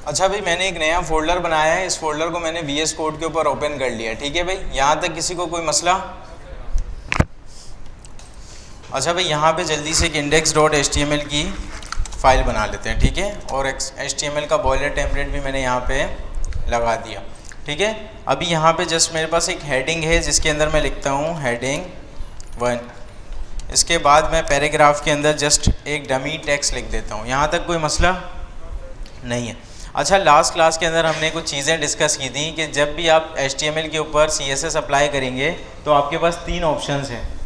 अच्छा भाई, मैंने एक नया फोल्डर बनाया है। इस फोल्डर को मैंने VS कोड के ऊपर ओपन कर लिया। ठीक है भाई, यहाँ तक किसी को कोई मसला? अच्छा भाई, यहाँ पे जल्दी से एक index.html की फ़ाइल बना लेते हैं। ठीक है, और HTML का बॉयलर टेम्पलेट भी मैंने यहाँ पे लगा दिया। ठीक है, अभी यहाँ पे जस्ट मेरे पास एक हेडिंग है जिसके अंदर मैं लिखता हूँ हेडिंग 1। इसके बाद मैं पैराग्राफ के अंदर जस्ट एक डमी टेक्स्ट लिख देता हूँ। यहाँ तक कोई मसला नहीं है। अच्छा, लास्ट क्लास के अंदर हमने कुछ चीज़ें डिस्कस की थी कि जब भी आप HTML के ऊपर CSS अप्लाई करेंगे तो आपके पास 3 ऑप्शंस हैं।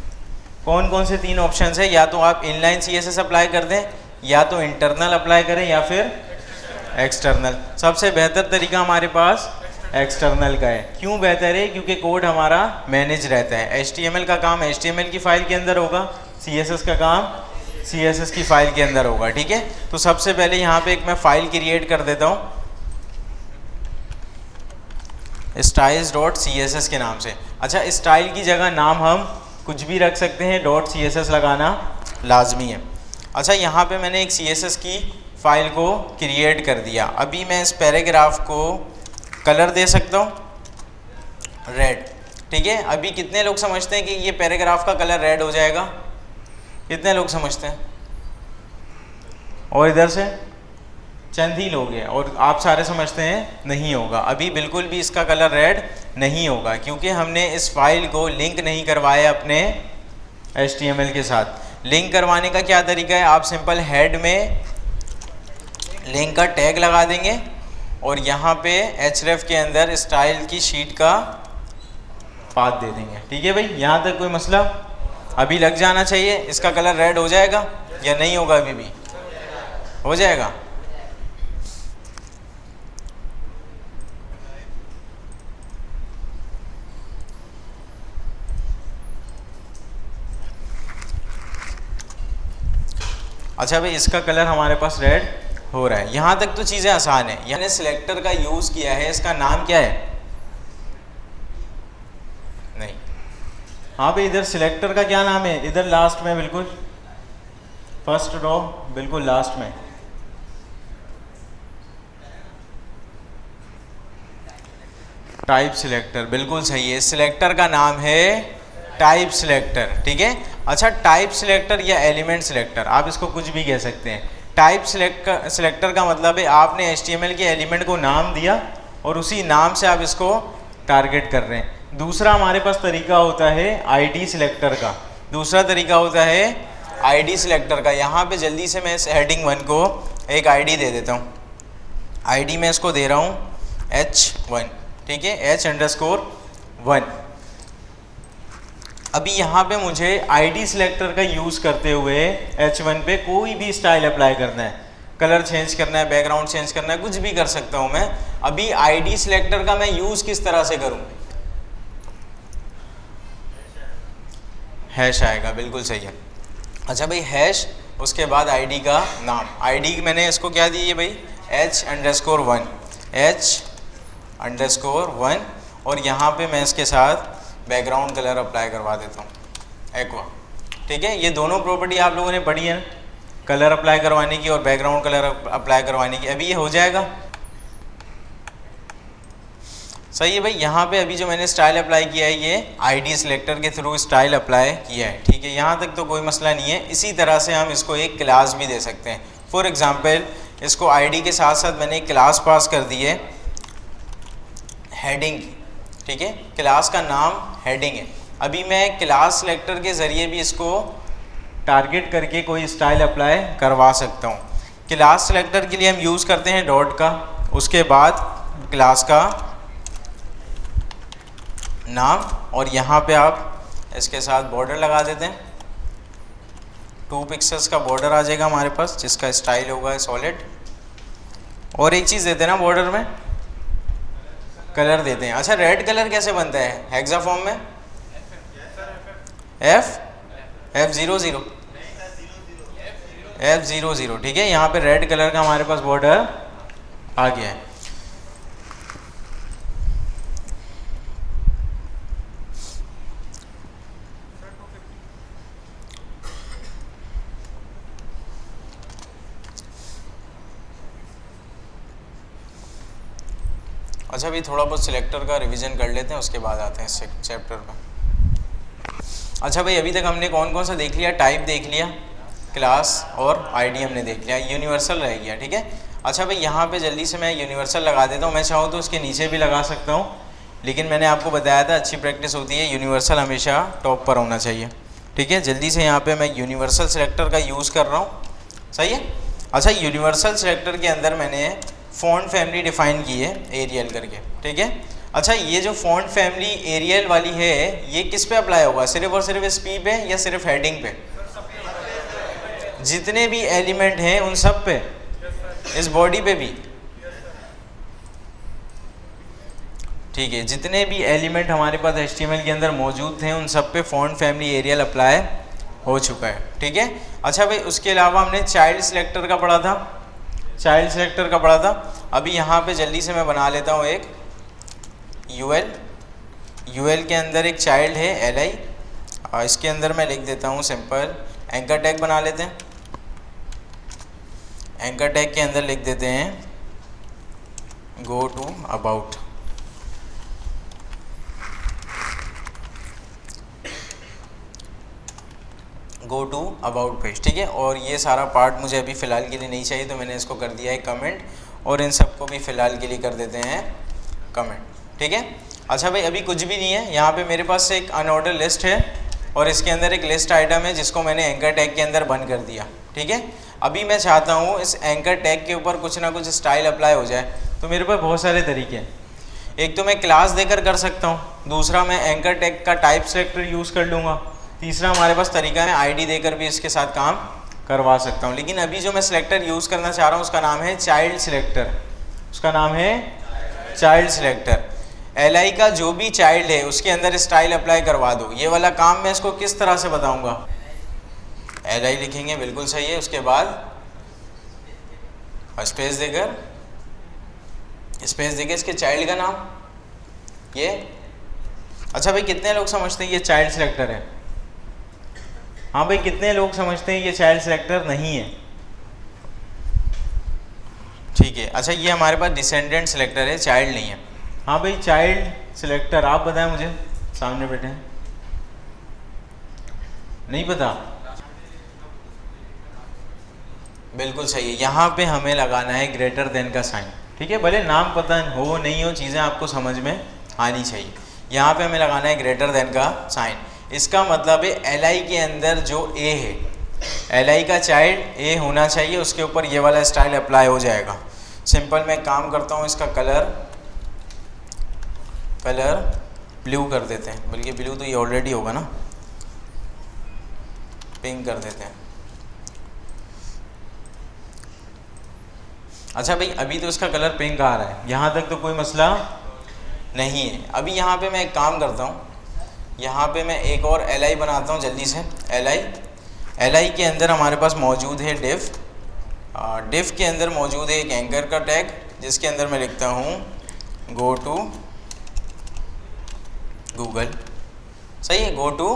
कौन कौन से 3 ऑप्शंस हैं? या तो आप इनलाइन CSS अप्लाई कर दें, या तो इंटरनल अप्लाई करें, या फिर एक्सटर्नल। सबसे बेहतर तरीका हमारे पास एक्सटर्नल का है। क्यों बेहतर है? क्योंकि कोड हमारा मैनेज रहता है। HTML का काम HTML की फ़ाइल के अंदर होगा, CSS का काम CSS की फ़ाइल के अंदर होगा। ठीक है, तो सबसे पहले यहाँ पे एक मैं फ़ाइल क्रिएट कर देता हूँ styles.css के नाम से। अच्छा, स्टाइल की जगह नाम हम कुछ भी रख सकते हैं, .css लगाना लाजमी है। अच्छा, यहाँ पे मैंने एक CSS की फ़ाइल को क्रिएट कर दिया। अभी मैं इस पैराग्राफ को कलर दे सकता हूँ रेड। ठीक है, अभी कितने लोग समझते हैं कि ये पैराग्राफ का कलर रेड हो जाएगा? कितने लोग समझते हैं? और इधर से चंद ही लोग हैं, और आप सारे समझते हैं नहीं होगा। अभी बिल्कुल भी इसका कलर रेड नहीं होगा, क्योंकि हमने इस फाइल को लिंक नहीं करवाया अपने HTML के साथ। लिंक करवाने का क्या तरीका है? आप सिंपल हेड में लिंक का टैग लगा देंगे और यहाँ पे href के अंदर स्टाइल की शीट का पाथ दे देंगे। ठीक है भाई, यहाँ तक कोई मसला? अभी लग जाना चाहिए। इसका कलर रेड हो जाएगा या नहीं होगा? अभी भी हो जाएगा। अच्छा भाई, इसका कलर हमारे पास रेड हो रहा है। यहाँ तक तो चीज़ें आसान है। यानी सिलेक्टर का यूज़ किया है, इसका नाम क्या है? नहीं, हाँ भाई, इधर सिलेक्टर का क्या नाम है? इधर लास्ट में, बिल्कुल फर्स्ट रो, बिल्कुल लास्ट में। टाइप सिलेक्टर, बिल्कुल सही है। सिलेक्टर का नाम है टाइप सिलेक्टर। ठीक है, अच्छा, टाइप सिलेक्टर या एलिमेंट सिलेक्टर, आप इसको कुछ भी कह सकते हैं। टाइप सिलेक्टर का मतलब है आपने HTML के एलिमेंट को नाम दिया और उसी नाम से आप इसको टारगेट कर रहे हैं। दूसरा हमारे पास तरीका होता है ID सिलेक्टर का। दूसरा तरीका होता है ID सिलेक्टर का। यहाँ पे जल्दी से मैं इस हेडिंग 1 को एक ID दे देता हूँ। ID मैं इसको दे रहा हूँ H1। ठीक है, H_1। अभी यहाँ पे मुझे ID सिलेक्टर का यूज़ करते हुए H1 पे कोई भी स्टाइल अप्लाई करना है, कलर चेंज करना है, बैकग्राउंड चेंज करना है, कुछ भी कर सकता हूँ मैं। अभी ID सिलेक्टर का मैं यूज़ किस तरह से करूँ? हैश आएगा, बिल्कुल सही है। अच्छा भाई, हैश, उसके बाद ID का नाम। ID मैंने इसको क्या दी है भाई? H_1, H_1। और यहाँ पे मैं इसके साथ बैकग्राउंड कलर अप्लाई करवा देता हूँ एक्वा। ठीक है, ये दोनों प्रॉपर्टी आप लोगों ने पढ़ी है, कलर अप्लाई करवाने की और बैकग्राउंड कलर अप्लाई करवाने की। अभी ये हो जाएगा, सही है भाई। यहाँ पे अभी जो मैंने स्टाइल अप्लाई किया है ये ID सिलेक्टर के थ्रू स्टाइल अप्लाई किया है। ठीक है, यहाँ तक तो कोई मसला नहीं है। इसी तरह से हम इसको एक क्लास भी दे सकते हैं। फॉर एग्जांपल, इसको ID के साथ साथ मैंने एक क्लास पास कर दी है हेडिंग। ठीक है, क्लास का नाम हेडिंग है। अभी मैं क्लास सिलेक्टर के ज़रिए भी इसको टारगेट करके कोई स्टाइल अप्लाई करवा सकता हूँ। क्लास सिलेक्टर के लिए हम यूज़ करते हैं डॉट का, उसके बाद क्लास का नाम, और यहाँ पे आप इसके साथ बॉर्डर लगा देते हैं। 2 पिक्सेल्स का बॉर्डर आ जाएगा हमारे पास, जिसका स्टाइल होगा सॉलिड। और एक चीज़ देते हैं ना बॉर्डर में, कलर देते हैं। अच्छा, रेड कलर कैसे बनता है हेक्साफॉर्म में? F00, F00। ठीक है, यहाँ पे रेड कलर का हमारे पास बॉर्डर आ गया है। अच्छा भाई थोड़ा बहुत सिलेक्टर का रिवीजन कर लेते हैं, उसके बाद आते हैं इस चैप्टर पर। अच्छा भाई अभी तक हमने कौन कौन सा देख लिया? टाइप देख लिया, क्लास और आईडी हमने देख लिया, यूनिवर्सल रह गया, ठीक है। अच्छा भाई यहाँ पे जल्दी से मैं यूनिवर्सल लगा देता हूँ, मैं चाहूँ तो उसके नीचे भी लगा सकता हूँ, लेकिन मैंने आपको बताया था अच्छी प्रैक्टिस होती है, यूनिवर्सल हमेशा टॉप पर होना चाहिए, ठीक है। जल्दी से यहाँ पे मैं यूनिवर्सल सिलेक्टर का यूज़ कर रहा हूँ, सही है। अच्छा यूनिवर्सल सिलेक्टर के अंदर मैंने फ़ॉन्ट फैमिली डिफ़ाइन की है एरियल करके, ठीक है। अच्छा ये जो फ़ॉन्ट फैमिली एरियल वाली है ये किस पे अप्लाई होगा? सिर्फ और सिर्फ इस पी पे या सिर्फ हेडिंग पे? जितने भी एलिमेंट हैं उन सब पे, इस बॉडी पे भी, ठीक है। जितने भी एलिमेंट हमारे पास HTML के अंदर मौजूद थे उन सब पे फ़ॉन्ट फैमिली एरियल अप्लाई हो चुका है, ठीक है। अच्छा भाई उसके अलावा हमने चाइल्ड सिलेक्टर का पढ़ा था, चाइल्ड सिलेक्टर का पढ़ा था। अभी यहाँ पे जल्दी से मैं बना लेता हूँ एक यूएल के अंदर एक चाइल्ड है LI, इसके अंदर मैं लिख देता हूँ सिंपल एंकर टैग बना लेते हैं। एंकर टैग के अंदर लिख देते हैं go to about, go to about page, ठीक है। और ये सारा पार्ट मुझे अभी फ़िलहाल के लिए नहीं चाहिए तो मैंने इसको कर दिया है कमेंट, और इन सबको भी फ़िलहाल के लिए कर देते हैं कमेंट, ठीक है। अच्छा भाई अभी कुछ भी नहीं है, यहाँ पे मेरे पास एक अनऑर्डर लिस्ट है और इसके अंदर एक लिस्ट आइटम है जिसको मैंने एंकर टैग के अंदर बंद कर दिया, ठीक है। अभी मैं चाहता हूँ इस एंकर टैग के ऊपर कुछ ना कुछ स्टाइल अप्लाई हो जाए, तो मेरे पास बहुत सारे तरीके हैं। एक तो मैं क्लास देकर कर सकता हूँ, दूसरा मैं एंकर टैग का टाइप सिलेक्टर यूज़ कर लूँगा, तीसरा हमारे पास तरीका है ID देकर भी इसके साथ काम करवा सकता हूँ। लेकिन अभी जो मैं सिलेक्टर यूज़ करना चाह रहा हूँ उसका नाम है चाइल्ड सिलेक्टर, उसका नाम है चाइल्ड सिलेक्टर। LI का जो भी चाइल्ड है उसके अंदर स्टाइल अप्लाई करवा दो, ये वाला काम मैं इसको किस तरह से बताऊँगा? LI लिखेंगे, बिल्कुल सही है। उसके बाद स्पेस देकर इसके चाइल्ड का नाम ये। अच्छा भाई कितने लोग समझते हैं ये चाइल्ड सिलेक्टर है? हाँ भाई कितने लोग समझते हैं ये चाइल्ड सिलेक्टर नहीं है? ठीक है। अच्छा ये हमारे पास डिसेंडेंट सिलेक्टर है, चाइल्ड नहीं है। हाँ भाई चाइल्ड सिलेक्टर आप बताएं मुझे, सामने बैठे हैं, नहीं पता? बिल्कुल सही है, यहाँ पे हमें लगाना है ग्रेटर देन का साइन, ठीक है। भले नाम पता हो नहीं हो, चीज़ें आपको समझ में आनी चाहिए। यहाँ पे हमें लगाना है ग्रेटर देन का साइन, इसका मतलब है LI के अंदर जो A है, LI का चाइल्ड A होना चाहिए, उसके ऊपर ये वाला स्टाइल अप्लाई हो जाएगा। सिंपल मैं काम करता हूँ, इसका कलर ब्लू कर देते हैं, बल्कि ब्लू तो ये ऑलरेडी होगा ना, पिंक कर देते हैं। अच्छा भाई अभी तो इसका कलर पिंक आ रहा है, यहाँ तक तो कोई मसला नहीं है। अभी यहाँ पे मैं एक काम करता हूँ, यहाँ पे मैं एक और LI बनाता हूँ जल्दी से। LI के अंदर हमारे पास मौजूद है डिफ के अंदर मौजूद है एक एंकर का टैग, जिसके अंदर मैं लिखता हूँ गो टू गूगल, सही है, गो टू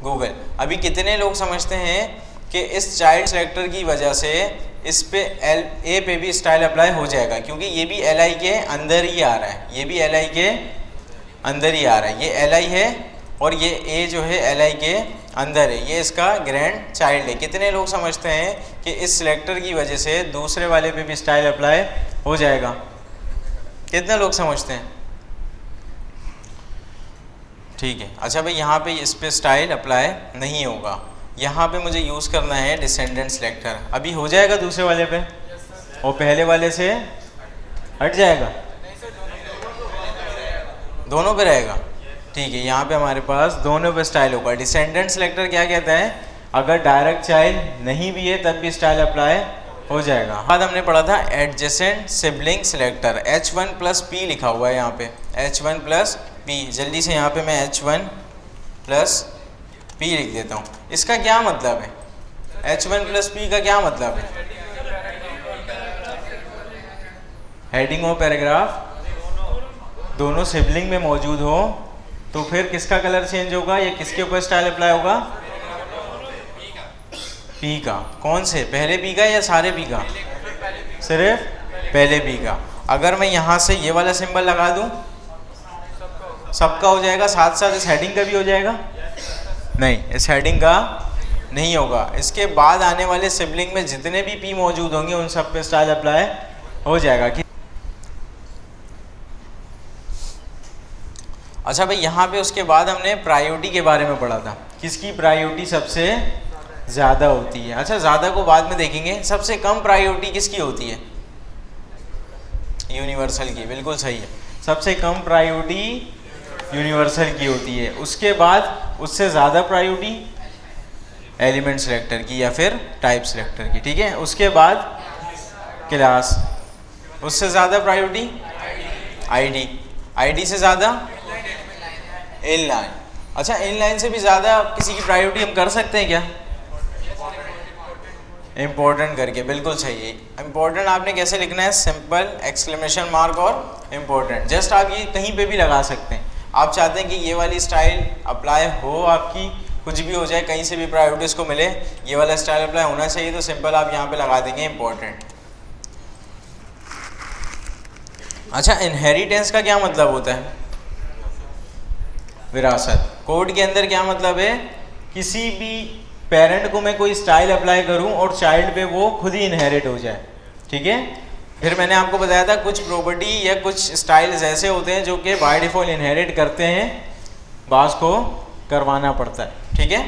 गूगल। अभी कितने लोग समझते हैं कि इस चाइल्ड सेलेक्टर की वजह से इस पे A पे भी स्टाइल अप्लाई हो जाएगा, क्योंकि ये भी LI के अंदर ही आ रहा है, ये भी LI के अंदर ही आ रहा है। ये LI है और ये A जो है LI के अंदर है, ये इसका ग्रैंड चाइल्ड है। कितने लोग समझते हैं कि इस सिलेक्टर की वजह से दूसरे वाले पे भी स्टाइल अप्लाई हो जाएगा? कितने लोग समझते हैं? ठीक है। अच्छा भाई यहाँ पे इस पे स्टाइल अप्लाई नहीं होगा, यहाँ पे मुझे यूज़ करना है डिसेंडेंट सिलेक्टर। अभी हो जाएगा दूसरे वाले पे और पहले वाले से हट जाएगा, दोनों पे रहेगा, ठीक है। यहाँ पे हमारे पास दोनों पे स्टाइल होगा। डिसेंडेंट सिलेक्टर क्या कहता है? अगर डायरेक्ट चाइल्ड नहीं भी है तब भी स्टाइल अप्लाई हो जाएगा। बाद हमने पढ़ा था adjacent sibling selector, H1 + P लिखा हुआ है यहाँ पे, H1 + P। जल्दी से यहाँ पे मैं H1 + P लिख देता हूँ। इसका क्या मतलब है? H1 + P का क्या मतलब है? हेडिंग हो, पैराग्राफ दोनों सिबलिंग में मौजूद हो, तो फिर किसका कलर चेंज होगा या किसके ऊपर स्टाइल अप्लाई होगा? P का। कौन से? पहले P का या सारे P का? सिर्फ पहले P का। अगर मैं यहाँ से ये वाला सिंबल लगा दूँ सबका हो जाएगा, साथ साथ इस हेडिंग का भी हो जाएगा? नहीं, इस हेडिंग का नहीं होगा। इसके बाद आने वाले सिबलिंग में जितने भी पी मौजूद होंगे उन सब पे स्टाइल अप्लाई हो जाएगा। अच्छा भाई, यहाँ पे उसके बाद हमने प्रायोरिटी के बारे में पढ़ा था, किसकी प्रायोरिटी सबसे ज़्यादा होती है। अच्छा, ज़्यादा को बाद में देखेंगे। सबसे कम प्रायोरिटी किसकी होती है? यूनिवर्सल की, बिल्कुल सही है। सबसे कम प्रायोरिटी यूनिवर्सल की होती है। उसके बाद उससे ज़्यादा प्रायोरिटी एलिमेंट सिलेक्टर की या फिर टाइप सिलेक्टर की, ठीक है। उसके बाद क्लास, उससे ज़्यादा प्रायोरिटी आईडी, आईडी से ज़्यादा इनलाइन। अच्छा, इनलाइन से भी ज़्यादा किसी की प्रायोरिटी हम कर सकते हैं क्या? इम्पोर्टेंट करके, बिल्कुल सही है। इम्पोर्टेंट आपने कैसे लिखना है? सिंपल एक्सक्लेमेशन मार्क और इम्पोर्टेंट। जस्ट आप ये कहीं पे भी लगा सकते हैं। आप चाहते हैं कि ये वाली स्टाइल अप्लाई हो, आपकी कुछ भी हो जाए, कहीं से भी प्रायोरिटीज़ को मिले, ये वाला स्टाइल अप्लाई होना चाहिए, तो सिंपल आप यहाँ पे लगा देंगे इम्पोर्टेंट। अच्छा, इनहेरिटेंस का क्या मतलब होता है? विरासत। कोड के अंदर क्या मतलब है? किसी भी पेरेंट को मैं कोई स्टाइल अप्लाई करूं और चाइल्ड पे वो खुद ही इनहेरिट हो जाए, ठीक है। फिर मैंने आपको बताया था कुछ प्रॉपर्टी या कुछ स्टाइल्स ऐसे होते हैं जो कि बाय डिफॉल्ट इनहेरिट करते हैं, बास को करवाना पड़ता है, ठीक है।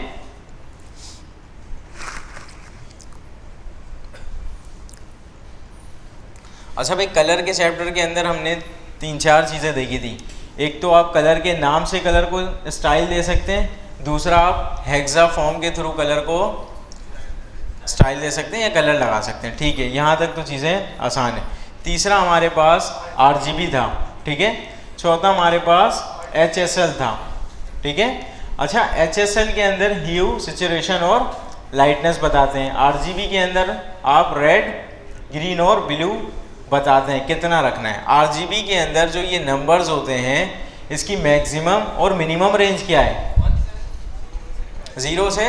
अच्छा भाई, कलर के चैप्टर के अंदर हमने 3-4 चीज़ें देखी थी। एक तो आप कलर के नाम से कलर को स्टाइल दे सकते हैं, दूसरा आप हेक्सा फॉर्म के थ्रू कलर को स्टाइल दे सकते हैं या कलर लगा सकते हैं, ठीक है। यहाँ तक तो चीज़ें आसान है। तीसरा हमारे पास RGB था, ठीक है। चौथा हमारे पास HSL था, ठीक है। अच्छा, HSL के अंदर ह्यू, सैचुरेशन और लाइटनेस बताते हैं। RGB के अंदर आप रेड, ग्रीन और ब्लू बताते हैं कितना रखना है। RGB के अंदर जो ये नंबर्स होते हैं, इसकी मैक्सिमम और मिनिमम रेंज क्या है? 0 से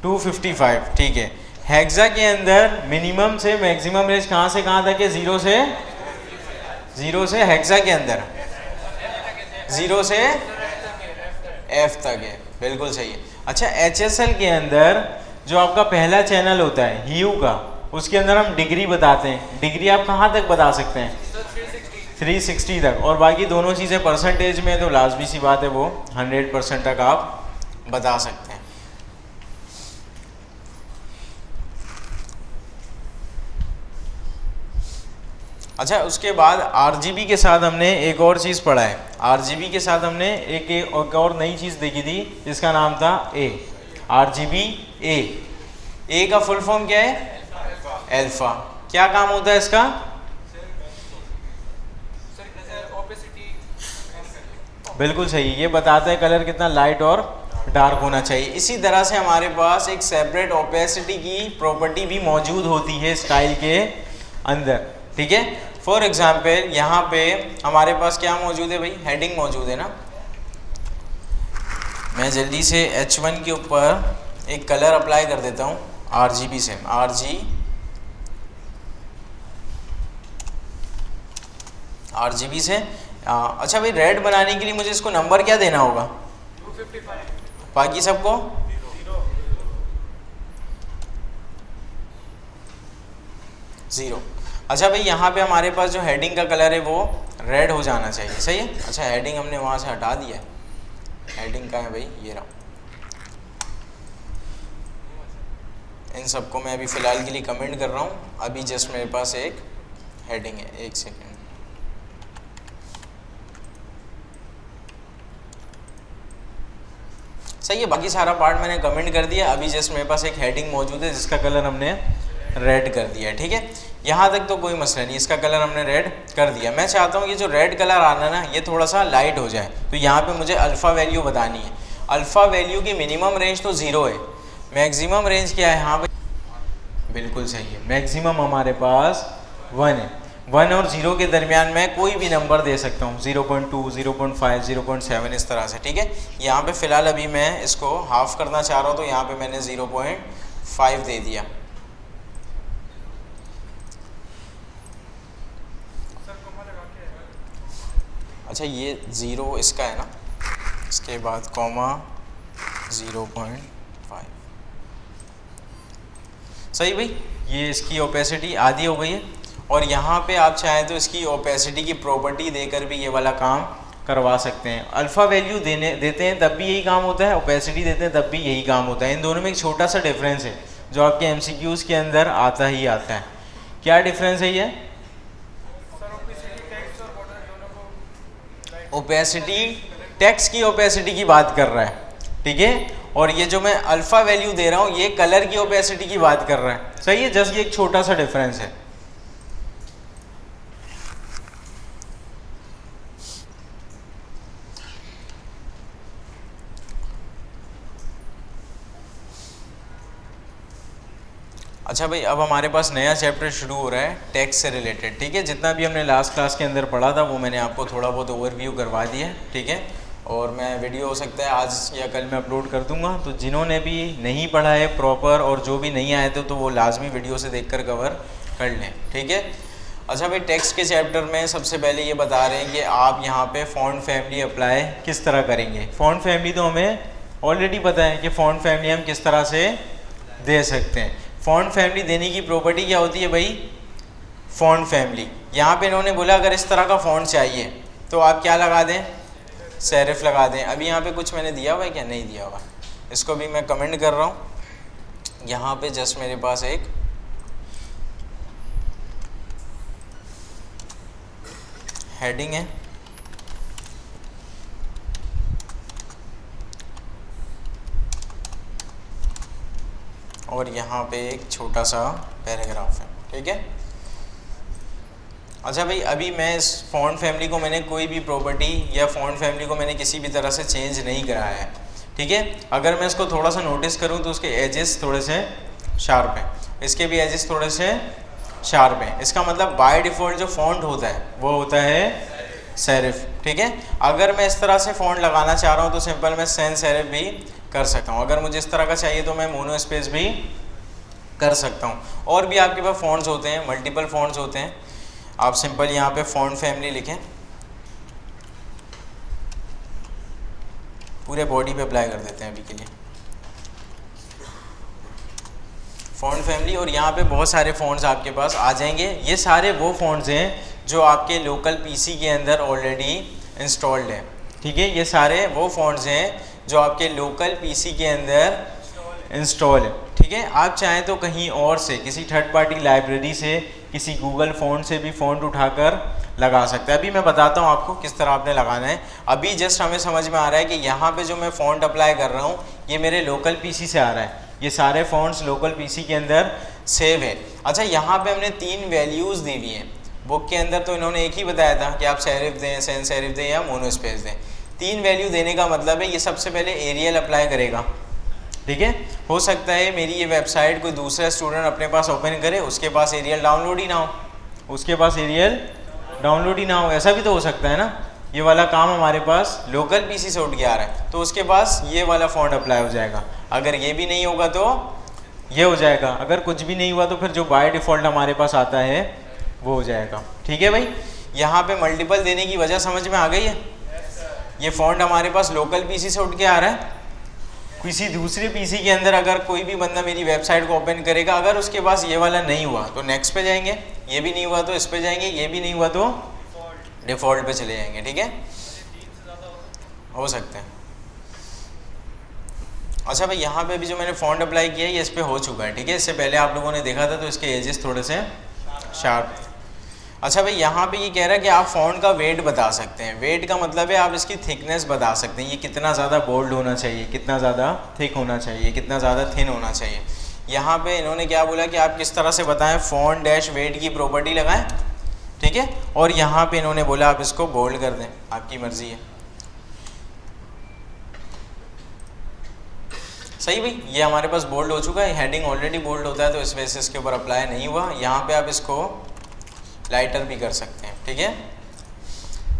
255, ठीक है। हेक्सा के अंदर मिनिमम से मैक्सिमम रेंज कहाँ से कहाँ तक है? 0 से हेक्सा के अंदर 0 से F तक है, बिल्कुल सही है। अच्छा, HSL के अंदर जो आपका पहला चैनल होता है ह्यू का, उसके अंदर हम डिग्री बताते हैं। डिग्री आप कहाँ तक बता सकते हैं? 360 तक। और बाकी दोनों चीज़ें परसेंटेज में तो लाजमी सी बात है, वो 100% तक आप बता सकते हैं। अच्छा, उसके बाद RGB के साथ हमने एक और चीज़ पढ़ा है। RGB के साथ हमने एक और नई चीज़ देखी थी जिसका नाम था A, RGB A का फुल फॉर्म क्या है? अल्फा। क्या काम होता है इसका? बिल्कुल सही, ये बताता है कलर कितना लाइट और डार्क होना चाहिए। इसी तरह से हमारे पास एक सेपरेट ओपेसिटी की प्रॉपर्टी भी मौजूद होती है स्टाइल के अंदर, ठीक है। फॉर एग्जाम्पल यहाँ पे हमारे पास क्या मौजूद है भाई? हेडिंग मौजूद है ना। मैं जल्दी से H1 के ऊपर एक कलर अप्लाई कर देता हूँ RGB से, RGB से। अच्छा भाई, रेड बनाने के लिए मुझे इसको नंबर क्या देना होगा? 255। बाकी सबको 0। अच्छा भाई, यहाँ पे हमारे पास जो हेडिंग का कलर है वो रेड हो जाना चाहिए, सही है। अच्छा, हेडिंग हमने वहाँ से हटा दिया है। हेडिंग का है भाई, ये रहा। इन सबको मैं अभी फ़िलहाल के लिए कमेंट कर रहा हूँ। अभी जस्ट मेरे पास एक हेडिंग है, एक सेकेंड। सही है, बाकी सारा पार्ट मैंने कमेंट कर दिया। अभी जस्ट मेरे पास एक हेडिंग मौजूद है जिसका कलर हमने रेड कर दिया है, ठीक है। यहाँ तक तो कोई मसला नहीं, इसका कलर हमने रेड कर दिया। मैं चाहता हूँ कि जो रेड कलर आना ना, ये थोड़ा सा लाइट हो जाए, तो यहाँ पे मुझे अल्फ़ा वैल्यू बतानी है। अल्फ़ा वैल्यू की मिनिमम रेंज तो 0 है, मैक्सिमम रेंज क्या है यहाँ पे? बिल्कुल सही है, मैक्सिमम हमारे पास 1 है। 1 और 0 के दरमियान मैं कोई भी नंबर दे सकता हूँ, 0.2, 0.5, 0.7 इस तरह से, ठीक है। यहाँ पे फ़िलहाल अभी मैं इसको हाफ़ करना चाह रहा हूँ, तो यहाँ पे मैंने 0.5 दे दिया, अच्छा ये 0 इसका है ना, इसके बाद कॉमा 0.5। सही भाई, ये इसकी ओपेसिटी आधी हो गई है। और यहाँ पे आप चाहें तो इसकी ओपेसिटी की प्रॉपर्टी देकर भी ये वाला काम करवा सकते हैं। अल्फ़ा वैल्यू देते हैं तब भी यही काम होता है, ओपेसिटी देते हैं तब भी यही काम होता है। इन दोनों में एक छोटा सा डिफरेंस है जो आपके MCQs के अंदर आता ही आता है। क्या डिफरेंस है ये? ओपेसिटी टेक्स्ट की ओपेसिटी की बात कर रहा है, ठीक है, और ये जो मैं अल्फ़ा वैल्यू दे रहा हूँ ये कलर की ओपेसिटी की बात कर रहा है। सही है, जस्ट ये एक छोटा सा डिफरेंस है। अच्छा भाई, अब हमारे पास नया चैप्टर शुरू हो रहा है टेक्स्ट से रिलेटेड, ठीक है। जितना भी हमने लास्ट क्लास के अंदर पढ़ा था वो मैंने आपको थोड़ा बहुत ओवरव्यू करवा दिया है, ठीक है। और मैं वीडियो हो सकता है आज या कल में अपलोड कर दूंगा, तो जिन्होंने भी नहीं पढ़ा है प्रॉपर और जो भी नहीं आए थे तो वो लाजमी वीडियो से देखकर कवर कर लें, ठीक है। अच्छा भाई, टेक्स्ट के चैप्टर में सबसे पहले ये बता रहे हैं कि आप यहाँ पे फ़ॉन्ट फैमिली अप्लाई किस तरह करेंगे। फ़ॉन्ट फैमिली तो हमें ऑलरेडी पता है कि फ़ॉन्ट फैमिली हम किस तरह से दे सकते हैं। फ़ॉन्ट फैमिली देने की प्रॉपर्टी क्या होती है भाई? फ़ॉन्ट फैमिली, यहाँ पे इन्होंने बोला अगर इस तरह का फ़ॉन्ट चाहिए तो आप क्या लगा दें? सेरिफ लगा दें। अभी यहाँ पे कुछ मैंने दिया हुआ है क्या? नहीं दिया हुआ, इसको भी मैं कमेंट कर रहा हूँ। यहाँ पे जस्ट मेरे पास एक हेडिंग है और यहाँ पे एक छोटा सा पैराग्राफ है, ठीक है। अच्छा भाई, अभी मैं इस फ़ॉन्ट फैमिली को मैंने कोई भी प्रॉपर्टी या फ़ॉन्ट फैमिली को मैंने किसी भी तरह से चेंज नहीं कराया है, ठीक है। अगर मैं इसको थोड़ा सा नोटिस करूँ तो उसके एजेस थोड़े से शार्प हैं, इसके भी एजेस थोड़े से शार्प हैं। इसका मतलब बाय डिफ़ॉल्ट जो फ़ॉन्ट होता है वो होता है सेरिफ, ठीक है। अगर मैं इस तरह से फ़ॉन्ट लगाना चाह रहा हूँ तो सिंपल मैं सैन सेरिफ भी कर सकता हूँ। अगर मुझे इस तरह का चाहिए तो मैं मोनो स्पेस भी कर सकता हूँ। और भी आपके पास फ़ॉन्ट्स होते हैं, मल्टीपल फ़ॉन्ट्स होते हैं। आप सिंपल यहाँ पे फ़ॉन्ट फैमिली लिखें, पूरे बॉडी पे अप्लाई कर देते हैं अभी के लिए फ़ॉन्ट फैमिली। और यहाँ पे बहुत सारे फ़ॉन्ट्स आपके पास आ जाएंगे। ये सारे वो फ़ॉन्ट्स हैं जो आपके लोकल पीसी के अंदर ऑलरेडी इंस्टॉल्ड है, ठीक है। ये सारे वो फ़ॉन्ट्स हैं जो आपके लोकल पीसी के अंदर इंस्टॉल है, ठीक है। आप चाहें तो कहीं और से, किसी थर्ड पार्टी लाइब्रेरी से, किसी गूगल फ़ॉन्ट से भी फ़ॉन्ट उठाकर लगा सकते हैं। अभी मैं बताता हूँ आपको किस तरह आपने लगाना है। अभी जस्ट हमें समझ में आ रहा है कि यहाँ पे जो मैं फ़ॉन्ट अप्लाई कर रहा हूँ ये मेरे लोकल पीसी से आ रहा है। ये सारे फ़ॉन्ट्स लोकल पीसी के अंदर सेव है। अच्छा, यहाँ पे हमने 3 वैल्यूज़ दी हुई हैं। बुक के अंदर तो इन्होंने एक ही बताया था कि आप सेरिफ दें, सैन सेरिफ दें या मोनो स्पेस दें। 3 वैल्यू देने का मतलब है ये सबसे पहले एरियल अप्लाई करेगा, ठीक है। हो सकता है मेरी ये वेबसाइट कोई दूसरा स्टूडेंट अपने पास ओपन करे, उसके पास एरियल डाउनलोड ही ना हो, उसके पास एरियल डाउनलोड ही ना हो, ऐसा भी तो हो सकता है ना। ये वाला काम हमारे पास लोकल पीसी से उठ के आ रहा है तो उसके पास ये वाला फ़ॉन्ट अप्लाई हो जाएगा। अगर ये भी नहीं होगा तो ये हो जाएगा। अगर कुछ भी नहीं हुआ तो फिर जो बाय डिफ़ॉल्ट हमारे पास आता है वो हो जाएगा, ठीक है भाई। यहाँ पे मल्टीपल देने की वजह समझ में आ गई है। ये फ़ॉन्ट हमारे पास लोकल पीसी से उठ के आ रहा है। किसी दूसरे पीसी के अंदर अगर कोई भी बंदा मेरी वेबसाइट को ओपन करेगा, अगर उसके पास ये वाला नहीं हुआ तो नेक्स्ट पे जाएंगे, ये भी नहीं हुआ तो इस पे जाएंगे, ये भी नहीं हुआ तो डिफ़ॉल्ट पे चले जाएंगे, ठीक है। हो सकते हैं। अच्छा भाई, यहाँ पे भी जो मैंने फ़ॉन्ट अप्लाई किया है ये इस पर हो चुका है, ठीक है। इससे पहले आप लोगों ने देखा था तो इसके एजेस थोड़े से शार्प। अच्छा भाई, यहाँ पे ये कह रहा है कि आप फ़ॉन्ट का वेट बता सकते हैं। वेट का मतलब है आप इसकी थिकनेस बता सकते हैं, ये कितना ज़्यादा बोल्ड होना चाहिए, कितना ज़्यादा थिक होना चाहिए, कितना ज़्यादा थिन होना चाहिए। यहाँ पे इन्होंने क्या बोला कि आप किस तरह से बताएं, फ़ॉन्ट डैश वेट की प्रॉपर्टी लगाएं, ठीक है। और यहाँ पे इन्होंने बोला आप इसको बोल्ड कर दें, आपकी मर्ज़ी है। सही भाई, ये हमारे पास बोल्ड हो चुका है। हेडिंग ऑलरेडी बोल्ड होता है तो इस वजह से इसके ऊपर अप्लाई नहीं हुआ। यहाँ पे आप इसको लाइटर भी कर सकते हैं, ठीक है।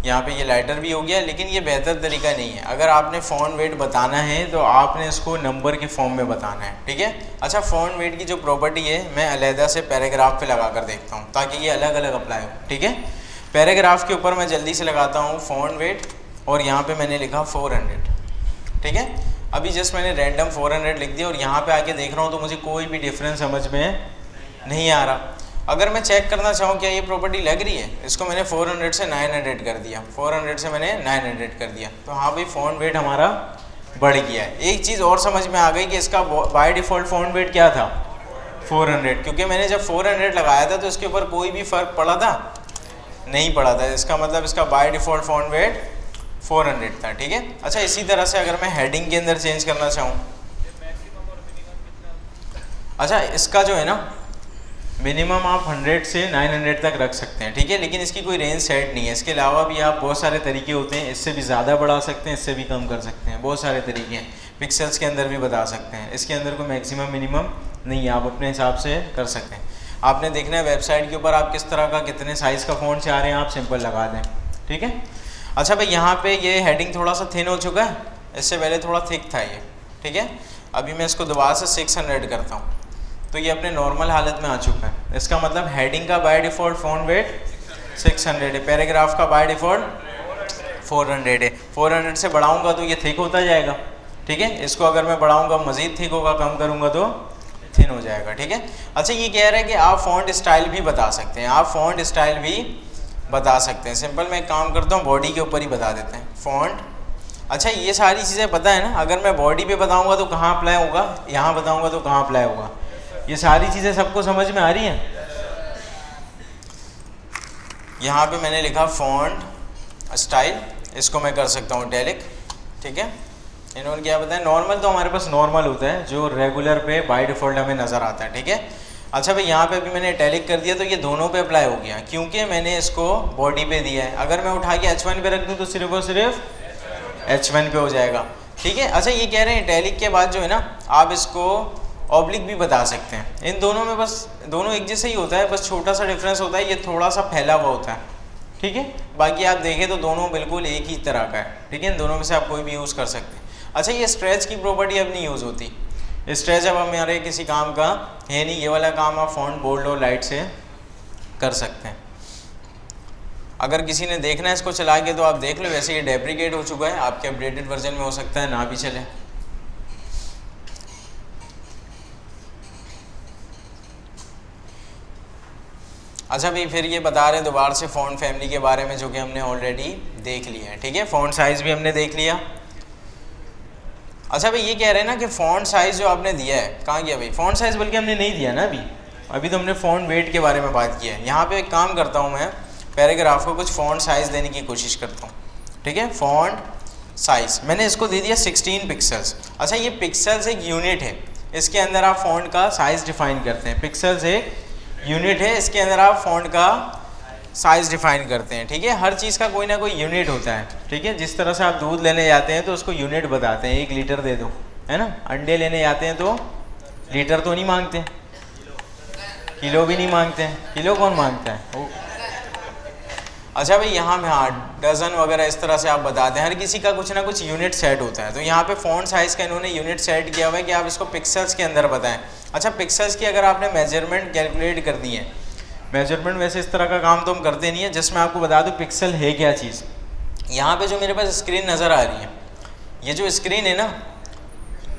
यहाँ पे ये लाइटर भी हो गया, लेकिन ये बेहतर तरीका नहीं है। अगर आपने फ़ॉन्ट वेट बताना है तो आपने इसको नंबर के फॉर्म में बताना है, ठीक है। अच्छा, फ़ॉन्ट वेट की जो प्रॉपर्टी है मैं अलहदा से पैराग्राफ पे लगा कर देखता हूँ ताकि ये अलग अलग अप्लाई हो, ठीक है। पैराग्राफ के ऊपर मैं जल्दी से लगाता हूँ फ़ॉन्ट वेट और यहाँ पे मैंने लिखा 400, ठीक है। अभी जस्ट मैंने रैंडम 400 लिख दिया और यहाँ पे आके देख रहा हूँ तो मुझे कोई भी डिफरेंस समझ में नहीं आ रहा। अगर मैं चेक करना चाहूँ क्या ये प्रॉपर्टी लग रही है, इसको मैंने 400 से 900 कर दिया, 400 से मैंने 900 कर दिया, तो हाँ भाई फ़ॉन्ट वेट हमारा बढ़ गया है। एक चीज़ और समझ में आ गई कि इसका बाय डिफ़ॉल्ट फ़ॉन्ट वेट क्या था, 400, क्योंकि मैंने जब 400 लगाया था तो इसके ऊपर कोई भी फ़र्क पड़ा था, नहीं पड़ा था। इसका मतलब इसका बाय डिफ़ॉल्ट फ़ॉन्ट वेट 400 था, ठीक है। अच्छा, इसी तरह से अगर मैं हेडिंग के अंदर चेंज करना चाहूँ, अच्छा इसका जो है ना मिनिमम आप 100 से 900 तक रख सकते हैं, ठीक है, लेकिन इसकी कोई रेंज सेट नहीं है। इसके अलावा भी आप बहुत सारे तरीके होते हैं, इससे भी ज़्यादा बढ़ा सकते हैं, इससे भी कम कर सकते हैं, बहुत सारे तरीके हैं। पिक्सल्स के अंदर भी बता सकते हैं, इसके अंदर कोई मैक्सिमम मिनिमम नहीं है, आप अपने हिसाब से कर सकते हैं। आपने देखना है वेबसाइट के ऊपर आप किस तरह का कितने साइज़ का फ़ॉन्ट चाह रहे हैं, आप सिंपल लगा दें, ठीक है। अच्छा भाई, यहाँ पे ये हेडिंग थोड़ा सा थिन हो चुका है, इससे पहले थोड़ा थिक था ये, ठीक है। अभी मैं इसको दोबारा से 600 करता हूँ तो ये अपने नॉर्मल हालत में आ चुका है। इसका मतलब हेडिंग का बाय डिफ़ॉल्ट फ़ॉन्ट वेट 600 है, पैराग्राफ का बाय डिफ़ॉल्ट 400 है। 400 से बढ़ाऊँगा तो ये थिक होता जाएगा, ठीक है। इसको अगर मैं बढ़ाऊँगा मज़ीद थिक होगा, कम करूँगा तो थिन हो जाएगा, ठीक है। अच्छा, ये कह रहा है कि आप फ़ॉन्ट स्टाइल भी बता सकते हैं, आप फ़ॉन्ट स्टाइल भी बता सकते हैं। सिंपल मैं एक काम करता हूँ, बॉडी के ऊपर ही बता देते हैं फ़ॉन्ट। अच्छा, ये सारी चीज़ें पता है ना, अगर मैं बॉडी पे बताऊँगा तो कहाँ अप्लाई होगा, यहाँ बताऊँगा तो कहाँ अप्लाई होगा, ये सारी चीज़ें सबको समझ में आ रही हैं। यहाँ पे मैंने लिखा फ़ॉन्ट स्टाइल, इसको मैं कर सकता हूँ इटैलिक, ठीक है। इन्होंने क्या बताया, नॉर्मल तो हमारे पास नॉर्मल होता है जो रेगुलर पे बाय डिफ़ॉल्ट हमें नज़र आता है, ठीक है। अच्छा भाई, यहाँ पे भी मैंने इटैलिक कर दिया तो ये दोनों पे अप्लाई हो गया क्योंकि मैंने इसको बॉडी पे दिया है। अगर मैं उठा के H1 पे रख दूँ तो सिर्फ और सिर्फ H1 पे हो जाएगा, ठीक है। अच्छा, ये कह रहे हैं इटैलिक के बाद जो है ना आप इसको ऑब्लिक भी बता सकते हैं। इन दोनों में बस दोनों एक जैसे ही होता है, बस छोटा सा डिफरेंस होता है, ये थोड़ा सा फैला हुआ होता है, ठीक है। बाकी आप देखें तो दोनों बिल्कुल एक ही तरह का है, ठीक है। इन दोनों में से आप कोई भी यूज़ कर सकते हैं। अच्छा, ये स्ट्रेच की प्रॉपर्टी अब नहीं यूज़ होती, स्ट्रेच अब हमारे किसी काम का है नहीं, ये वाला काम आप फ़ॉन्ट बोल्ड और लाइट से कर सकते हैं। अगर किसी ने देखना है इसको चला के तो आप देख लो, वैसे ये डेप्रिकेट हो चुका है, आपके अपडेटेड वर्जन में हो सकता है ना भी चले। अच्छा भाई, फिर ये बता रहे हैं दोबारा से फ़ॉन्ट फैमिली के बारे में जो कि हमने ऑलरेडी देख लिया है, ठीक है। फ़ॉन्ट साइज़ भी हमने देख लिया। अच्छा भाई, ये कह रहे हैं ना कि फ़ॉन्ट साइज़ जो आपने दिया है, कहाँ गया भाई फ़ॉन्ट साइज़, बल्कि हमने नहीं दिया ना अभी तो हमने फ़ॉन्ट वेट के बारे में बात की है। यहाँ पे एक काम करता हूँ, मैं पैराग्राफ को कुछ फ़ॉन्ट साइज़ देने की कोशिश करता हूँ, ठीक है। फ़ॉन्ट साइज़ मैंने इसको दे दिया 16 पिक्सल्स। अच्छा, ये पिक्सल्स एक यूनिट है, इसके अंदर आप फ़ॉन्ट का साइज़ डिफ़ाइन करते हैं। पिक्सल्स एक यूनिट है, इसके अंदर आप फ़ॉन्ट का साइज़ डिफ़ाइन करते हैं, ठीक है। हर चीज़ का कोई ना कोई यूनिट होता है, ठीक है। जिस तरह से आप दूध लेने जाते हैं तो उसको यूनिट बताते हैं, 1 लीटर दे दो, है ना। अंडे लेने जाते हैं तो लीटर तो नहीं मांगते, किलो भी नहीं मांगते हैं, किलो कौन मांगता है। अच्छा भाई, यहाँ पे हाँ डज़न वगैरह इस तरह से आप बताते हैं, हर किसी का कुछ ना कुछ यूनिट सेट होता है। तो यहाँ पे फ़ॉन्ट साइज़ का इन्होंने यूनिट सेट किया हुआ है कि आप इसको पिक्सल्स के अंदर बताएं। अच्छा, पिक्सल्स की अगर आपने मेजरमेंट कैलकुलेट कर दी है, मेजरमेंट वैसे इस तरह का काम तो हम करते नहीं है, जस्ट मैं आपको बता दूँ पिक्सल है क्या चीज़। यहाँ पे जो मेरे पास स्क्रीन नज़र आ रही है, ये जो स्क्रीन है ना,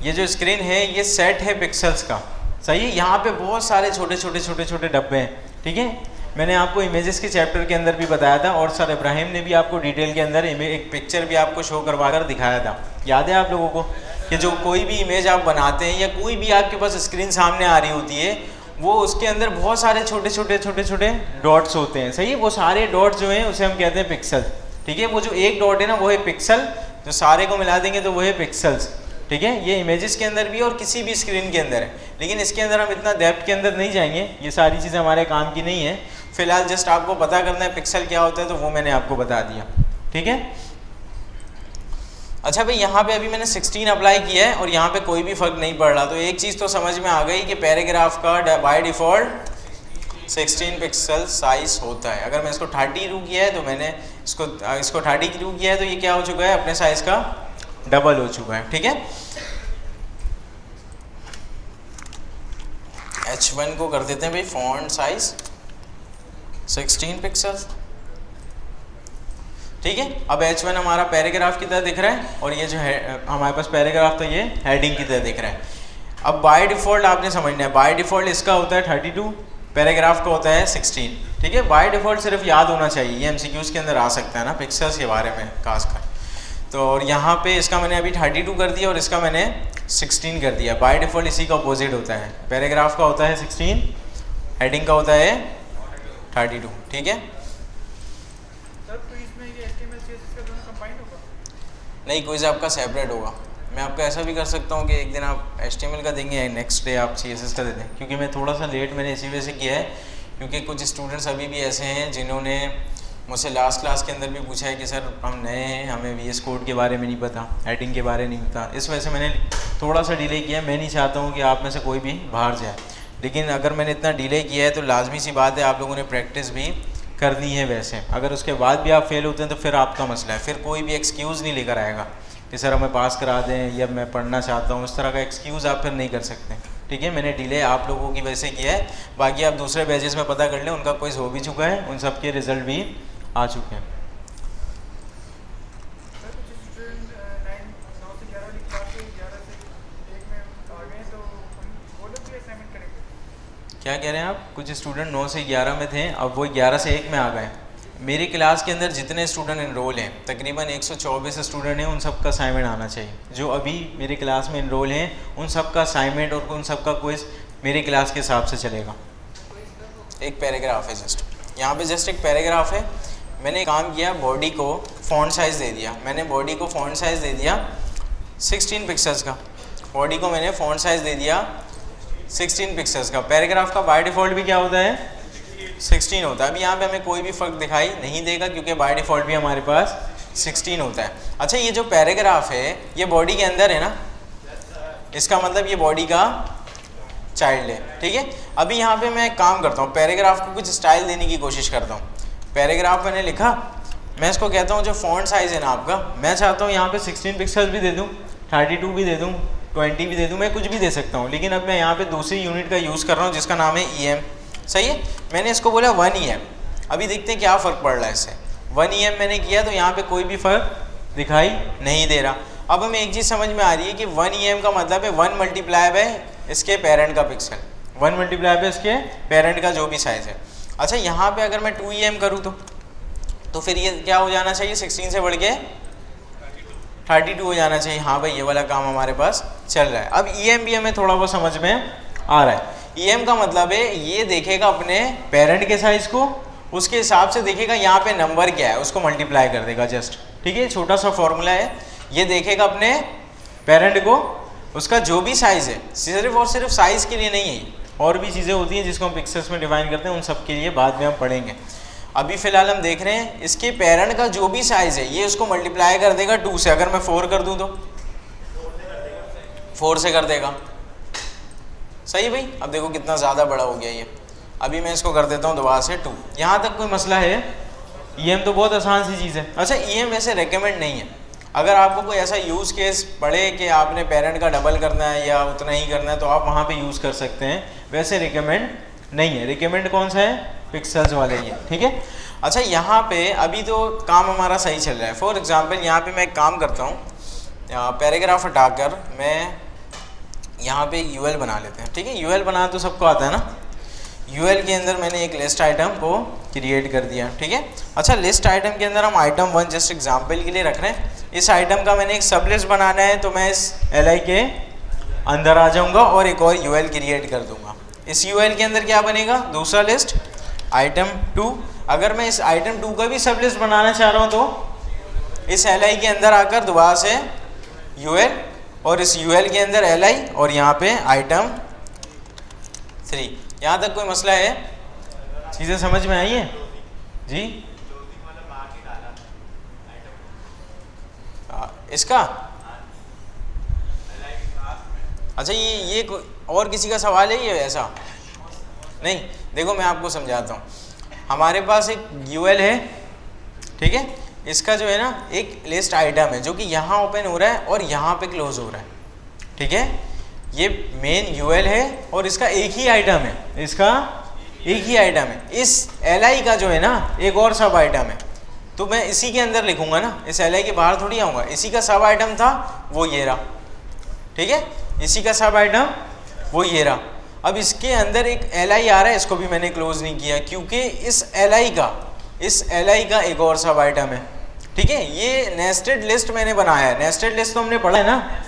ये जो स्क्रीन है ये सेट है पिक्सल्स का, सही है। यहाँ पे बहुत सारे छोटे छोटे डब्बे हैं, ठीक है। मैंने आपको इमेजेस के चैप्टर के अंदर भी बताया था और सर इब्राहिम ने भी आपको डिटेल के अंदर एक पिक्चर भी आपको शो करवा कर दिखाया था, याद है आप लोगों को, कि जो कोई भी इमेज आप बनाते हैं या कोई भी आपके पास स्क्रीन सामने आ रही होती है, वो उसके अंदर बहुत सारे छोटे छोटे डॉट्स होते हैं, सही है। वो सारे डॉट्स जो हैं उसे हम कहते हैं पिक्सल, ठीक है। वो जो एक डॉट है ना वो है पिक्सल, जो सारे को मिला देंगे तो वो है पिक्सल्स, ठीक है। ये इमेजेस के अंदर भी और किसी भी स्क्रीन के अंदर है, लेकिन इसके अंदर हम इतना डेप्थ के अंदर नहीं जाएंगे, ये सारी चीज़ें हमारे काम की नहीं है। फिलहाल जस्ट आपको पता करना है पिक्सल क्या होता है, तो वो मैंने आपको बता दिया, ठीक है। अच्छा भाई, यहाँ पे अभी मैंने 16 अप्लाई किया है और यहाँ पे कोई भी फ़र्क नहीं पड़ रहा, तो एक चीज़ तो समझ में आ गई कि पैराग्राफ का बाय डिफ़ॉल्ट 16 पिक्सल साइज़ होता है। अगर मैं इसको 30 रू किया है तो मैंने इसको 30 रू किया है, तो ये क्या हो चुका है, अपने साइज़ का डबल हो चुका है, ठीक है। H1 को कर देते हैं भाई फ़ॉन्ट साइज़ 16 पिक्सल, ठीक है। अब H1 हमारा पैराग्राफ की तरह दिख रहा है और ये जो है हमारे पास पैराग्राफ, तो ये हेडिंग की तरह दिख रहा है। अब बाय डिफ़ॉल्ट आपने समझना है, बाय डिफ़ॉल्ट इसका होता है 32, पैराग्राफ का होता है 16। ठीक है, बाय डिफ़ॉल्ट सिर्फ याद होना चाहिए, ये MCQs के अंदर आ सकता है ना पिक्सेल्स के बारे में खासकर। तो और यहाँ पे इसका मैंने अभी 32 कर दिया और इसका मैंने 16 कर दिया। बाय डिफ़ॉल्ट इसी का अपोजिट होता है, पैराग्राफ का होता है 16, हेडिंग का होता है 32। ठीक है, नहीं क्विज आपका सेपरेट होगा। मैं आपको ऐसा भी कर सकता हूँ कि एक दिन आप HTML का देंगे, नेक्स्ट डे आप CSS का दे दें, क्योंकि मैं थोड़ा सा लेट मैंने इसी वजह से किया है क्योंकि कुछ स्टूडेंट्स अभी भी ऐसे हैं जिन्होंने मुझसे लास्ट क्लास के अंदर भी पूछा है कि सर हम नए हैं, हमें VS कोड के बारे में नहीं पता, हेडिंग के बारे में नहीं पता। इस वजह से मैंने थोड़ा सा डिले किया। मैं नहीं चाहता हूँ कि आप में से कोई भी बाहर जाए, लेकिन अगर मैंने इतना डिले किया है तो लाजमी सी बात है आप लोगों ने प्रैक्टिस भी करनी है। वैसे अगर उसके बाद भी आप फेल होते हैं तो फिर आपका मसला है, फिर कोई भी एक्सक्यूज़ नहीं लेकर आएगा कि सर हमें पास करा दें या मैं पढ़ना चाहता हूँ, इस तरह का एक्सक्यूज़ आप फिर नहीं कर सकते। ठीक है, मैंने डिले आप लोगों की वजह से किया है, बाकी आप दूसरे बैचेस में पता कर लें, उनका क्विज़ हो भी चुका है, उन सब के रिज़ल्ट भी आ चुके हैं। क्या कह रहे हैं आप? कुछ स्टूडेंट 9 से 11 में थे, अब वो 11 से 1 में आ गए। मेरी क्लास के अंदर जितने स्टूडेंट इनरोल हैं, तकरीबन 124 स्टूडेंट हैं, उन सब का असाइनमेंट आना चाहिए। जो अभी मेरी क्लास में इनरोल हैं उन सब का असाइनमेंट और उन सब का क्विज़ मेरी क्लास के हिसाब से चलेगा। एक पैराग्राफ है, जस्ट यहाँ पे जस्ट एक पैराग्राफ है। मैंने काम किया, बॉडी को फ़ॉन्ट साइज़ दे दिया। मैंने बॉडी को फ़ॉन्ट साइज़ दे दिया 16 पिक्सल्स का, बॉडी को मैंने फ़ॉन्ट साइज़ दे दिया 16 पिक्सल्स का। पैराग्राफ का बाय डिफ़ॉल्ट भी क्या होता है? 16 होता है। अभी यहाँ पे हमें कोई भी फ़र्क दिखाई नहीं देगा क्योंकि बाय डिफ़ॉल्ट भी हमारे पास 16 होता है। अच्छा, ये जो पैराग्राफ है ये बॉडी के अंदर है ना, इसका मतलब ये बॉडी का चाइल्ड है। ठीक है, अभी यहाँ पे मैं एक काम करता हूँ, पैराग्राफ को कुछ स्टाइल देने की कोशिश करता हूँ। पैराग्राफ मैंने लिखा, मैं इसको कहता हूँ जो फ़ॉन्ट साइज़ है ना आपका, मैं चाहता हूँ यहाँ पे 16 पिक्सल भी दे दूँ, 32 भी दे दूँ, 20 भी दे दूँ, मैं कुछ भी दे सकता हूँ। लेकिन अब मैं यहाँ पे दूसरी यूनिट का यूज़ कर रहा हूँ जिसका नाम है EM। सही है, मैंने इसको बोला 1 EM। अभी देखते हैं क्या फ़र्क पड़ रहा है इससे। 1 EM मैंने किया तो यहाँ पे कोई भी फ़र्क दिखाई नहीं दे रहा। अब हमें एक चीज़ समझ में आ रही है कि 1 EM का मतलब है 1 मल्टीप्लाई बाय इसके पेरेंट का पिक्सल, 1 मल्टीप्लाई बाय इसके पेरेंट का जो भी साइज़ है। अच्छा, यहाँ पे अगर मैं 2 EM करूँ तो फिर ये क्या हो जाना चाहिए? 16 से बढ़ के 32 हो जाना चाहिए। हाँ भाई, ये वाला काम हमारे पास चल रहा है। अब EM भी हमें थोड़ा बहुत समझ में आ रहा है। EM का मतलब है ये देखेगा अपने पेरेंट के साइज़ को, उसके हिसाब से देखेगा यहाँ पे नंबर क्या है, उसको मल्टीप्लाई कर देगा जस्ट। ठीक है, छोटा सा फॉर्मूला है। ये देखेगा अपने पेरेंट को, उसका जो भी साइज़ है, सिर्फ और सिर्फ साइज़ के लिए नहीं है, और भी चीज़ें होती हैं जिसको हम पिक्सेल्स में डिफाइन करते हैं, उन सब के लिए बाद में हम पढ़ेंगे। अभी फ़िलहाल हम देख रहे हैं इसके पेरेंट का जो भी साइज़ है ये उसको मल्टीप्लाई कर देगा 2 से। अगर मैं 4 कर दूँ तो 4 से कर देगा। सही भाई, अब देखो कितना ज़्यादा बड़ा हो गया ये। अभी मैं इसको कर देता हूँ दोबारा से 2। यहाँ तक कोई मसला है? EM तो बहुत आसान सी चीज़ है। अच्छा, EM वैसे रेकमेंड नहीं है। अगर आपको कोई ऐसा यूज़ केस पड़े कि आपने पेरेंट का डबल करना है या उतना ही करना है तो आप वहाँ पे यूज़ कर सकते हैं, वैसे रिकमेंड नहीं है। रिकमेंड कौन सा है? पिक्सल्स वाले ही है। ठीक है, अच्छा यहाँ पे अभी तो काम हमारा सही चल रहा है। फॉर एग्ज़ाम्पल यहाँ पे मैं एक काम करता हूँ, पैराग्राफ हटाकर मैं यहाँ पे UL बना लेते हैं। ठीक है, UL बनाना तो सबको आता है ना। UL के अंदर मैंने एक लिस्ट आइटम को क्रिएट कर दिया। ठीक है, अच्छा लिस्ट आइटम के अंदर हम आइटम 1 जस्ट एग्जांपल के लिए रख रहे हैं। इस आइटम का मैंने एक सब लिस्ट बनाना है तो मैं इस LI के अंदर आ जाऊँगा और एक और UL क्रिएट कर दूँगा। इस UL के अंदर क्या बनेगा? दूसरा लिस्ट आइटम 2। अगर मैं इस आइटम 2 का भी सब लिस्ट बनाना चाह रहा हूँ तो इस LI के अंदर आकर दोबारा से UL और इस UL के अंदर LI और यहाँ पे आइटम 3। यहाँ तक कोई मसला है? चीज़ें समझ में आई हैं जी? इसका अच्छा, ये और किसी का सवाल है ये? ऐसा नहीं, देखो मैं आपको समझाता हूँ। हमारे पास एक UL है, ठीक है, इसका जो है ना एक लिस्ट आइटम है जो कि यहाँ ओपन हो रहा है और यहाँ पे क्लोज हो रहा है। ठीक है, ये मेन UL है और इसका एक ही आइटम है, इसका एक ही आइटम है। इस LI का जो है ना एक और सब आइटम है, तो मैं इसी के अंदर लिखूंगा ना, इस एल आई के बाहर थोड़ी आऊँगा। इसी का सब आइटम था वो ये रहा, ठीक है, इसी का सब आइटम वो ये रहा। अब इसके अंदर एक एल आई आ रहा है, इसको भी मैंने क्लोज नहीं किया क्योंकि इस एल आई का एक और सब आइटम है, ठीक है। ये नेस्टेड लिस्ट मैंने बनाया है, नेस्टेड लिस्ट तो हमने पढ़ा है ना।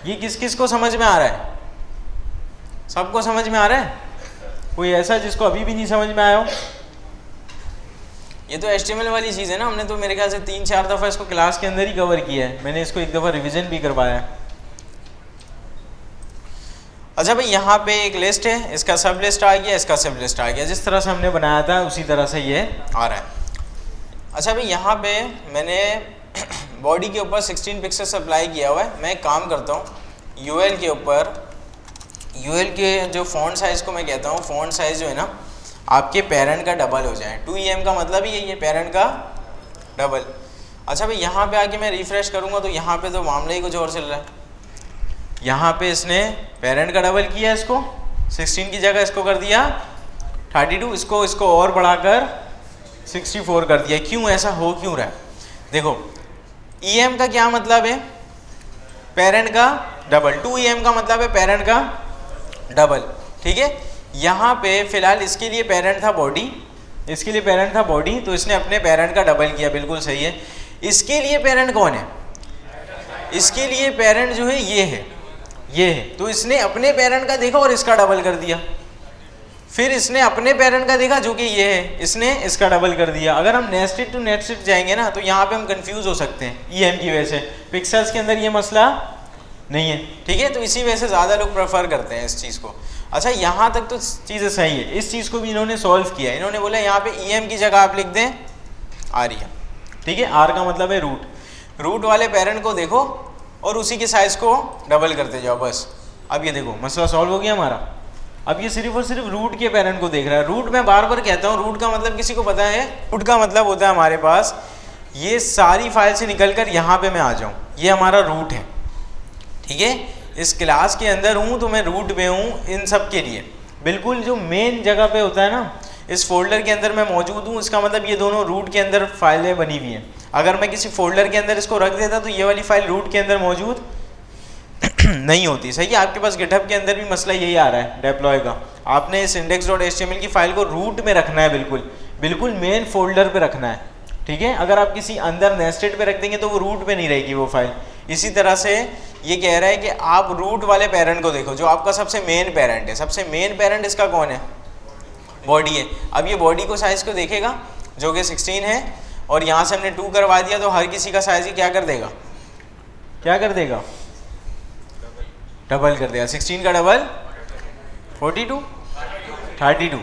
ये किस किस को समझ में आ रहा है? सबको समझ में आ रहा है? कोई ऐसा जिसको अभी भी नहीं समझ में आया हो? ये तो HTML वाली चीज़ है ना, हमने तो मेरे ख्याल से 3-4 दफ़ा इसको क्लास के अंदर ही कवर किया है, मैंने इसको एक दफ़ा रिवीजन भी करवाया है। अच्छा भाई, यहाँ पे एक लिस्ट है, इसका सब लिस्ट आ गया, इसका सब लिस्ट आ गया, जिस तरह से हमने बनाया था उसी तरह से ये आ रहा है। अच्छा भाई, यहाँ पे मैंने बॉडी के ऊपर 16 पिक्सेल्स अप्लाई किया हुआ है। मैं एक काम करता हूँ, UL के ऊपर, UL के जो फ़ॉन्ट साइज़ को मैं कहता हूँ, फ़ॉन्ट साइज़ जो है ना आपके पेरेंट का डबल हो जाए। 2em का मतलब ही यही है, पेरेंट का डबल। अच्छा भाई, यहाँ पे आके मैं रिफ़्रेश करूँगा तो यहाँ पे तो मामला ही कुछ और चल रहा है। यहाँ पे इसने पेरेंट का डबल किया, इसको 16 की जगह इसको कर दिया 32, इसको और बढ़ाकर 64 कर दिया। क्यों ऐसा हो क्यों रहा है? देखो, em का क्या मतलब है? पेरेंट का डबल। 2em का मतलब है पेरेंट का डबल, ठीक है। यहाँ पे फिलहाल इसके लिए पेरेंट था बॉडी, इसके लिए पेरेंट था बॉडी, तो इसने अपने पेरेंट का डबल किया, बिल्कुल सही है। इसके लिए पेरेंट कौन है? इसके लिए पेरेंट जो है ये है, ये है। तो इसने अपने पेरेंट का देखा और इसका डबल कर दिया। फिर इसने अपने पेरेंट का देखा जो कि ये है, इसने इसका डबल कर दिया। अगर हम नेस्टेड टू नेस्टेड जाएंगे ना तो यहाँ पे हम कंफ्यूज हो सकते हैं EM की वजह से। पिक्सेल्स के अंदर ये मसला नहीं है, ठीक है। तो इसी वजह से ज़्यादा लोग प्रेफर करते हैं इस चीज़ को। अच्छा, यहाँ तक तो चीज़ें सही है, इस चीज़ को भी इन्होंने सॉल्व किया। इन्होंने बोला यहाँ पे EM की जगह आप लिख दें आर्या, ठीक है। R का मतलब है रूट। रूट वाले पेरेंट को देखो और उसी के साइज़ को डबल करते जाओ, बस। अब ये देखो मसला सॉल्व हो गया हमारा। अब ये सिर्फ और सिर्फ रूट के पेरेंट को देख रहा है। रूट मैं बार बार कहता हूँ, रूट का मतलब किसी को पता है? रूट का मतलब होता है हमारे पास ये सारी फाइल से निकल कर यहाँ पे मैं आ जाऊँ, ये हमारा रूट है, ठीक है। इस क्लास के अंदर हूँ तो मैं रूट में हूँ इन सब के लिए। बिल्कुल जो मेन जगह पे होता है ना, इस फोल्डर के अंदर मैं मौजूद हूँ, इसका मतलब ये दोनों रूट के अंदर फाइलें बनी हुई हैं। अगर मैं किसी फोल्डर के अंदर इसको रख देता तो ये वाली फाइल रूट के अंदर मौजूद नहीं होती। सही है, आपके पास गिटहब के अंदर भी मसला यही आ रहा है डेप्लॉय का। आपने इस index.html की फाइल को रूट में रखना है, बिल्कुल मेन फोल्डर पे रखना है, ठीक है। अगर आप किसी अंदर नेस्टेड पे रख देंगे तो वो रूट पे नहीं रहेगी वो फाइल। इसी तरह से ये कह रहा है कि आप रूट वाले पेरेंट को देखो जो आपका सबसे मेन पेरेंट है। सबसे मेन पेरेंट इसका कौन है? बॉडी है। अब ये बॉडी को साइज़ को देखेगा जो कि 16 है, और यहाँ से हमने 2 करवा दिया तो हर किसी का साइज़ ही क्या कर देगा? क्या कर देगा? डबल कर देगा। 16 का डबल 42, 32।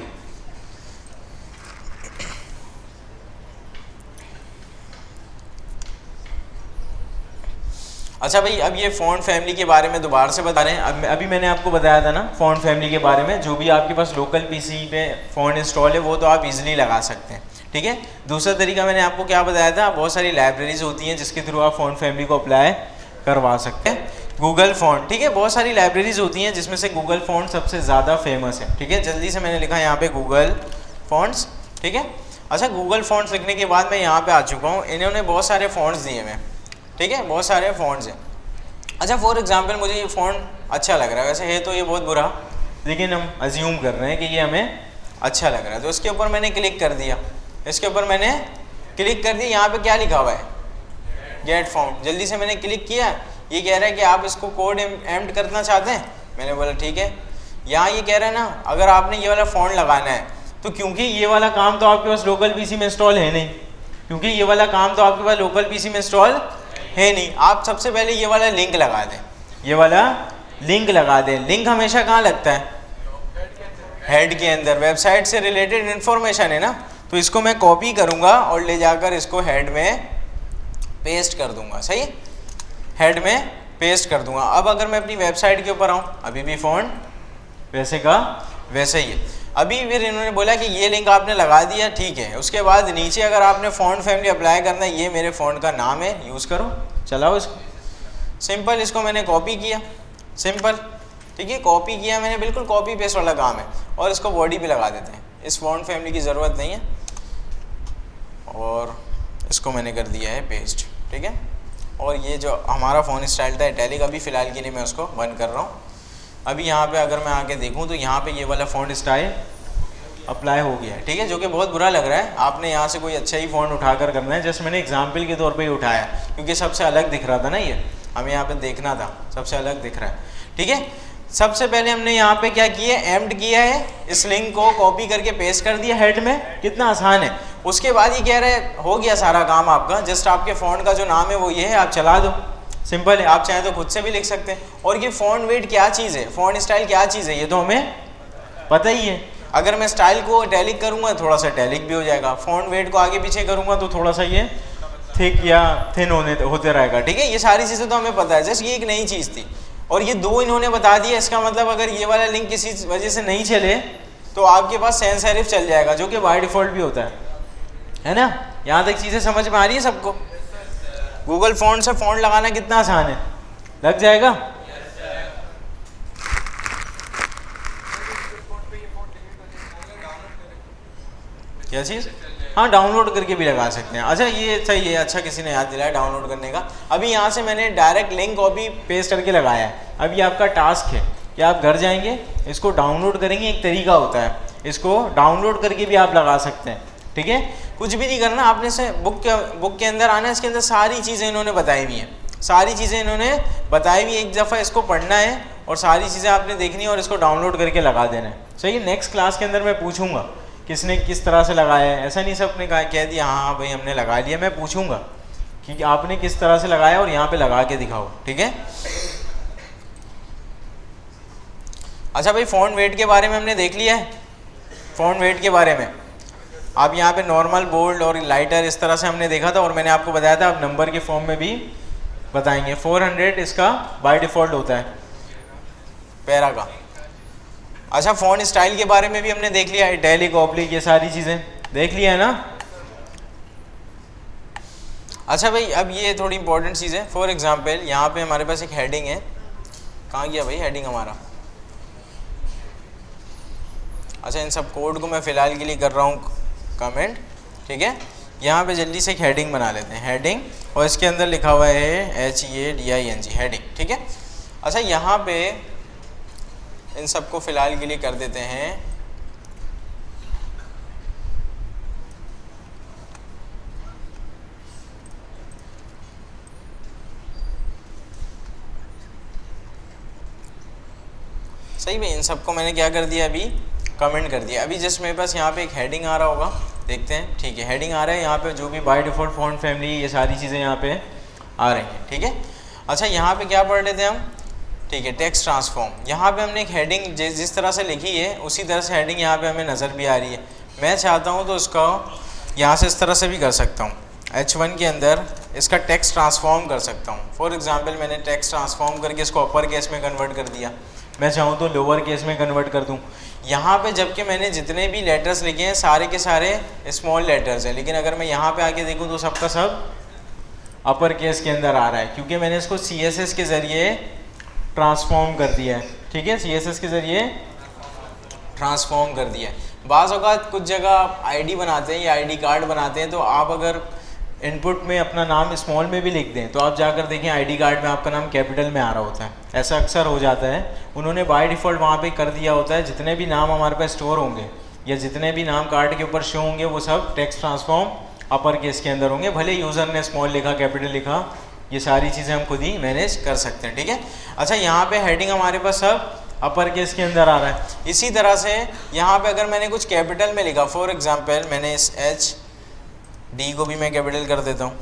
अच्छा भाई, अब ये फ़ॉन्ट फैमिली के बारे में दोबारा से बता रहे हैं। अभी मैंने आपको बताया था ना फ़ॉन्ट फैमिली के बारे में, जो भी आपके पास लोकल पीसी पे फ़ॉन्ट इंस्टॉल है वो तो आप इजीली लगा सकते हैं, ठीक है। दूसरा तरीका मैंने आपको क्या बताया था, बहुत सारी लाइब्रेरीज होती हैं जिसके थ्रू आप फ़ॉन्ट फैमिली को अप्लाई करवा सकते हैं। गूगल फ़ॉन्ट, ठीक है, बहुत सारी लाइब्रेरीज होती हैं जिसमें से गूगल फ़ॉन्ट सबसे ज़्यादा फेमस है, ठीक है। जल्दी से मैंने लिखा यहाँ पे गूगल फ़ॉन्ट्स, ठीक है। अच्छा, गूगल फ़ॉन्ट्स लिखने के बाद मैं यहाँ पे आ चुका हूँ। इन्होंने बहुत सारे फ़ॉन्ट्स दिए हैं, ठीक है, बहुत सारे फ़ॉन्ट्स हैं। अच्छा, फॉर एग्जांपल मुझे ये फ़ॉन्ट अच्छा लग रहा है, वैसे है तो ये बहुत बुरा, लेकिन हम अज्यूम कर रहे हैं कि ये हमें अच्छा लग रहा है, तो इसके ऊपर मैंने क्लिक कर दिया। इसके ऊपर मैंने क्लिक कर दिया, यहाँ पे क्या लिखा हुआ है? Get font. जल्दी से मैंने क्लिक किया, ये कह रहा है कि आप इसको कोड एम्प्ट करना चाहते हैं। मैंने बोला ठीक है। यहाँ ये कह रहा है ना, अगर आपने ये वाला फ़ॉन्ट लगाना है तो क्योंकि ये वाला काम तो आपके पास लोकल पीसी में इंस्टॉल है नहीं, क्योंकि ये वाला काम तो आपके पास लोकल पीसी में इंस्टॉल है नहीं, आप सबसे पहले ये वाला लिंक लगा दें। ये वाला लिंक लगा दें। लिंक हमेशा कहाँ लगता है? हेड के अंदर। वेबसाइट से रिलेटेड इन्फॉर्मेशन है ना, तो इसको मैं कॉपी करूँगा और ले जाकर इसको हेड में पेस्ट कर दूँगा। सही, हेड में पेस्ट कर दूँगा। अब अगर मैं अपनी वेबसाइट के ऊपर आऊँ, अभी भी फ़ॉन्ट वैसे का वैसे ही है। अभी फिर इन्होंने बोला कि ये लिंक आपने लगा दिया, ठीक है। उसके बाद नीचे अगर आपने फ़ॉन्ट फैमिली अप्लाई करना है, ये मेरे फ़ॉन्ट का नाम है, यूज़ करो, चलाओ इसको। सिंपल, इसको मैंने कॉपी किया, सिंपल, ठीक है, कॉपी किया मैंने, बिल्कुल कॉपी पेस्ट वाला काम है। और इसको बॉडी पे लगा देते हैं, इस फ़ॉन्ट फैमिली की ज़रूरत नहीं है। और इसको मैंने कर दिया है पेस्ट, ठीक है। और ये जो हमारा फ़ॉन्ट स्टाइल था इटैलिक, अभी फ़िलहाल के लिए मैं उसको बंद कर रहा हूँ। अभी यहाँ पे अगर मैं आके देखूँ तो यहाँ पे ये वाला फ़ॉन्ट स्टाइल अप्लाई हो गया है, ठीक है, जो कि बहुत बुरा लग रहा है। आपने यहाँ से कोई अच्छा ही फ़ॉन्ट उठाकर करना है। जस्ट मैंने एग्जाम्पल के तौर पे ही उठाया क्योंकि सबसे अलग दिख रहा था ना, ये हमें यहाँ पे देखना था, सबसे अलग दिख रहा है, ठीक है। सबसे पहले हमने यहाँ पे क्या किया, एम्प्ट किया है, इस लिंक को कॉपी करके पेस्ट कर दिया हेड में, कितना आसान है। उसके बाद ये कह रहे हैं हो गया सारा काम आपका, जस्ट आपके फ़ॉन्ट का जो नाम है वो ये है, आप चला दो, सिंपल है। आप चाहें तो खुद से भी लिख सकते हैं। और ये फ़ॉन्ट वेट क्या चीज़ है, फ़ॉन्ट स्टाइल क्या चीज़ है, ये तो हमें पता ही है। अगर मैं स्टाइल को इटैलिक करूँगा थोड़ा सा इटैलिक भी हो जाएगा, फ़ॉन्ट वेट को आगे पीछे करूँगा तो थोड़ा सा ये थिक या थिन होते रहेगा, ठीक है। ये सारी चीज़ें तो हमें पता है, जस्ट ये एक नई चीज़ थी और ये दो इन्होंने बता दिया। इसका मतलब अगर ये वाला लिंक किसी वजह से नहीं चले तो आपके पास सैंस सेरिफ चल जाएगा, जो कि बाय डिफ़ॉल्ट भी होता है ना। यहाँ तक चीज़ें समझ में आ रही है सबको। गूगल फ़ॉन्ट से फ़ॉन्ट लगाना कितना आसान है, लग जाएगा। क्या चीज़, हाँ डाउनलोड करके भी लगा सकते हैं। अच्छा ये सही है, अच्छा किसी ने याद दिलाया डाउनलोड करने का। अभी यहाँ से मैंने डायरेक्ट लिंक कॉपी पेस्ट करके लगाया है। अभी आपका टास्क है कि आप घर जाएंगे, इसको डाउनलोड करेंगे। एक तरीका होता है, इसको डाउनलोड करके भी आप लगा सकते हैं, ठीक है। कुछ भी नहीं करना आपने, से बुक के अंदर आना है, इसके अंदर सारी चीज़ें इन्होंने बताई हुई हैं, सारी चीज़ें इन्होंने बताई हुई। एक दफ़ा इसको पढ़ना है और सारी चीज़ें आपने देखनी है और इसको डाउनलोड करके लगा देना है, सही है। नेक्स्ट क्लास के अंदर मैं पूछूंगा किसने किस तरह से लगाया है। ऐसा नहीं सबने कह दिया हाँ भाई हमने लगा लिया, मैं पूछूंगा कि आपने किस तरह से लगाया और यहाँ पे लगा के दिखाओ, ठीक है। अच्छा भाई फ़ॉन्ट वेट के बारे में हमने देख लिया है। फ़ॉन्ट वेट के बारे में आप यहाँ पे नॉर्मल, बोल्ड और लाइटर इस तरह से हमने देखा था और मैंने आपको बताया था आप नंबर के फॉर्म में भी बताएंगे। 400 इसका बाय डिफ़ॉल्ट होता है पैरा का। अच्छा फ़ॉन्ट स्टाइल के बारे में भी हमने देख लिया, इटैलिक, ऑब्लिक, ये सारी चीज़ें देख लिया है ना। अच्छा भाई अब ये थोड़ी इंपॉर्टेंट चीज़ है। फॉर एग्जांपल यहाँ पे हमारे पास एक हेडिंग है, कहाँ गया भाई हेडिंग हमारा। अच्छा इन सब कोड को मैं फ़िलहाल के लिए कर रहा हूँ कमेंट, ठीक है। यहाँ पे जल्दी से एक हेडिंग बना लेते हैं, हेडिंग, और इसके अंदर लिखा हुआ है HEADING, हेडिंग, ठीक है। अच्छा यहाँ पे इन सबको फ़िलहाल के लिए कर देते हैं सही में। इन सबको मैंने क्या कर दिया, अभी कमेंट कर दिया। अभी जस्ट मेरे पास यहाँ पे एक हेडिंग आ रहा होगा, देखते हैं, ठीक है। हेडिंग आ रहा है यहाँ पे, जो भी बाय डिफ़ॉल्ट फ़ॉन्ट फैमिली, ये सारी चीज़ें यहाँ पे आ रही हैं, ठीक है। अच्छा यहाँ पे क्या पढ़ रहे थे हम, ठीक है, टेक्स्ट ट्रांसफॉर्म। यहाँ पे हमने एक हेडिंग जिस तरह से लिखी है उसी तरह से हेडिंग यहाँ पे हमें नज़र भी आ रही है। मैं चाहता हूँ तो इसका यहाँ से इस तरह से भी कर सकता हूँ, H1 के अंदर इसका टेक्स्ट ट्रांसफॉर्म कर सकता हूँ। फॉर एग्जांपल मैंने टेक्स्ट ट्रांसफॉर्म करके इसको अपर केस में कन्वर्ट कर दिया, मैं चाहूँ तो लोअर केस में कन्वर्ट कर दूँ। यहाँ पे जबकि मैंने जितने भी लेटर्स लिखे हैं सारे के सारे स्मॉल लेटर्स हैं, लेकिन अगर मैं यहाँ पे आके देखूँ तो सबका सब अपर केस के अंदर आ रहा है, क्योंकि मैंने इसको CSS के ज़रिए ट्रांसफॉर्म कर दिया है, ठीक है। CSS के ज़रिए ट्रांसफॉर्म कर दिया है। बाज़ औक़ात कुछ जगह ID बनाते हैं या ID कार्ड बनाते हैं, तो आप अगर इनपुट में अपना नाम स्मॉल में भी लिख दें तो आप जाकर देखें ID कार्ड में आपका नाम कैपिटल में आ रहा होता है। ऐसा अक्सर हो जाता है, उन्होंने बाय डिफ़ॉल्ट वहाँ पे कर दिया होता है। जितने भी नाम हमारे पास स्टोर होंगे या जितने भी नाम कार्ड के ऊपर शो होंगे वो सब टेक्स्ट ट्रांसफॉर्म अपर केस के अंदर होंगे, भले यूज़र ने स्मॉल लिखा, कैपिटल लिखा, ये सारी चीज़ें हम खुद ही मैनेज कर सकते हैं, ठीक है। अच्छा यहाँ पे हेडिंग हमारे पास सब अपर केस के अंदर आ रहा है। इसी तरह से यहाँ पे अगर मैंने कुछ कैपिटल में लिखा, फॉर एग्जांपल मैंने इस HD को भी मैं कैपिटल कर देता हूँ,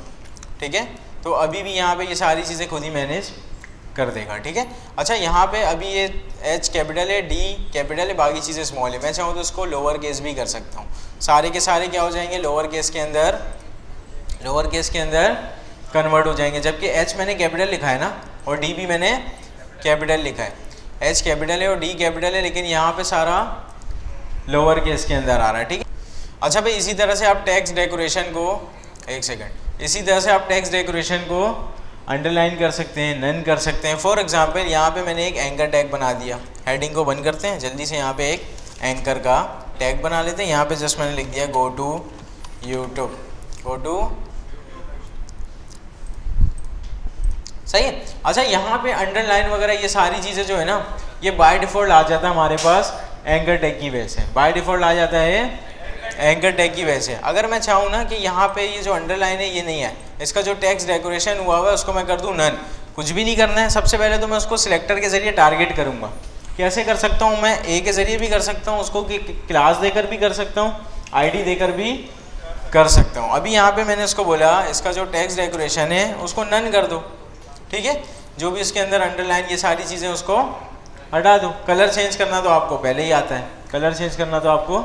ठीक है, तो अभी भी यहाँ पे ये सारी चीज़ें खुद ही मैनेज कर देगा, ठीक है। अच्छा यहाँ पे अभी ये H कैपिटल है, D कैपिटल है, बाकी चीज़ें स्मॉल है। मैं चाहूँ तो इसको लोअर केस भी कर सकता हूँ। सारे के सारे क्या हो जाएंगे, लोअर केस के अंदर कन्वर्ट हो जाएंगे। जबकि H मैंने कैपिटल लिखा है ना, और D भी मैंने कैपिटल लिखा है। H कैपिटल है और D कैपिटल है, लेकिन यहाँ पे सारा लोअर केस के अंदर आ रहा है, ठीक है। अच्छा भाई इसी तरह से आप टेक्स्ट डेकोरेशन को, एक सेकंड, इसी तरह से आप टेक्स्ट डेकोरेशन को अंडरलाइन कर सकते हैं, नन कर सकते हैं। फॉर एग्जांपल यहाँ पे मैंने एक एंकर टैग बना दिया। हेडिंग को बंद करते हैं जल्दी से, यहाँ पे एक एंकर का टैग बना लेते हैं। यहाँ पे जस्ट मैंने लिख दिया गो टू सही है। अच्छा यहाँ पे अंडरलाइन वगैरह ये सारी चीज़ें जो है ना, ये बाय डिफ़ॉल्ट आ जाता है हमारे पास एंकर टैग की वजह से, बाय डिफ़ॉल्ट आ जाता है एंकर टैग की वजह से। अगर मैं चाहूँ ना कि यहाँ पे ये जो अंडरलाइन है ये नहीं है, इसका जो टेक्स्ट डेकोरेशन हुआ हुआ है उसको मैं कर दूँ नन, कुछ भी नहीं करना है। सबसे पहले तो मैं उसको सिलेक्टर के ज़रिए टारगेट करूँगा। कैसे कर सकता हूँ मैं? ए के ज़रिए भी कर सकता हूँ, उसको क्लास देकर भी कर सकता हूँ, आईडी देकर भी कर सकता हूँ। अभी यहाँ पे मैंने इसको बोला इसका जो टेक्स्ट डेकोरेशन है उसको नन कर दो, ठीक है। जो भी इसके अंदर अंडरलाइन ये सारी चीज़ें उसको हटा दो। कलर चेंज करना तो आपको पहले ही आता है, कलर चेंज करना तो आपको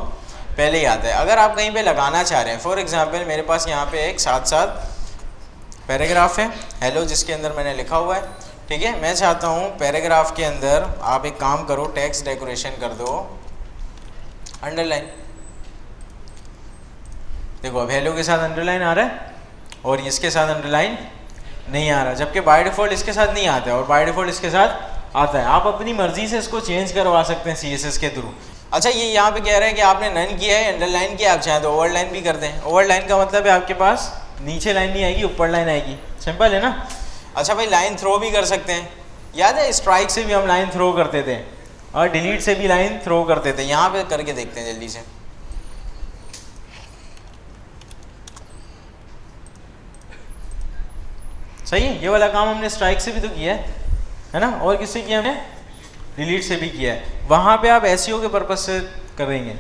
पहले ही आता है। अगर आप कहीं पे लगाना चाह रहे हैं, फॉर एग्जांपल मेरे पास यहाँ पे एक साथ साथ पैराग्राफ है हेलो जिसके अंदर मैंने लिखा हुआ है, ठीक है। मैं चाहता हूँ पैराग्राफ के अंदर आप एक काम करो, टेक्स्ट डेकोरेशन कर दो अंडरलाइन। देखो अब हेलो के साथ अंडरलाइन आ रहा है और इसके साथ अंडरलाइन नहीं आ रहा, जबकि बाय डिफ़ॉल्ट इसके साथ नहीं आता है और बाय डिफ़ॉल्ट इसके साथ आता है। आप अपनी मर्जी से इसको चेंज करवा सकते हैं CSS के थ्रू। अच्छा ये यहाँ पे कह रहा है कि आपने नन किया है, अंडरलाइन किया, आप चाहें तो ओवरलाइन भी कर दें। ओवरलाइन का मतलब है आपके पास नीचे लाइन नहीं आएगी, ऊपर लाइन आएगी, सिंपल है ना। अच्छा भाई लाइन थ्रो भी कर सकते हैं, याद है स्ट्राइक से भी हम लाइन थ्रो करते थे और डिलीट से भी लाइन थ्रो करते थे। यहाँ पे करके देखते हैं जल्दी से। सही है, ये वाला काम हमने स्ट्राइक से भी तो किया है ना, और किससे किया हमने? डिलीट से भी किया है। वहाँ पे आप SEO के पर्पज़ से करेंगे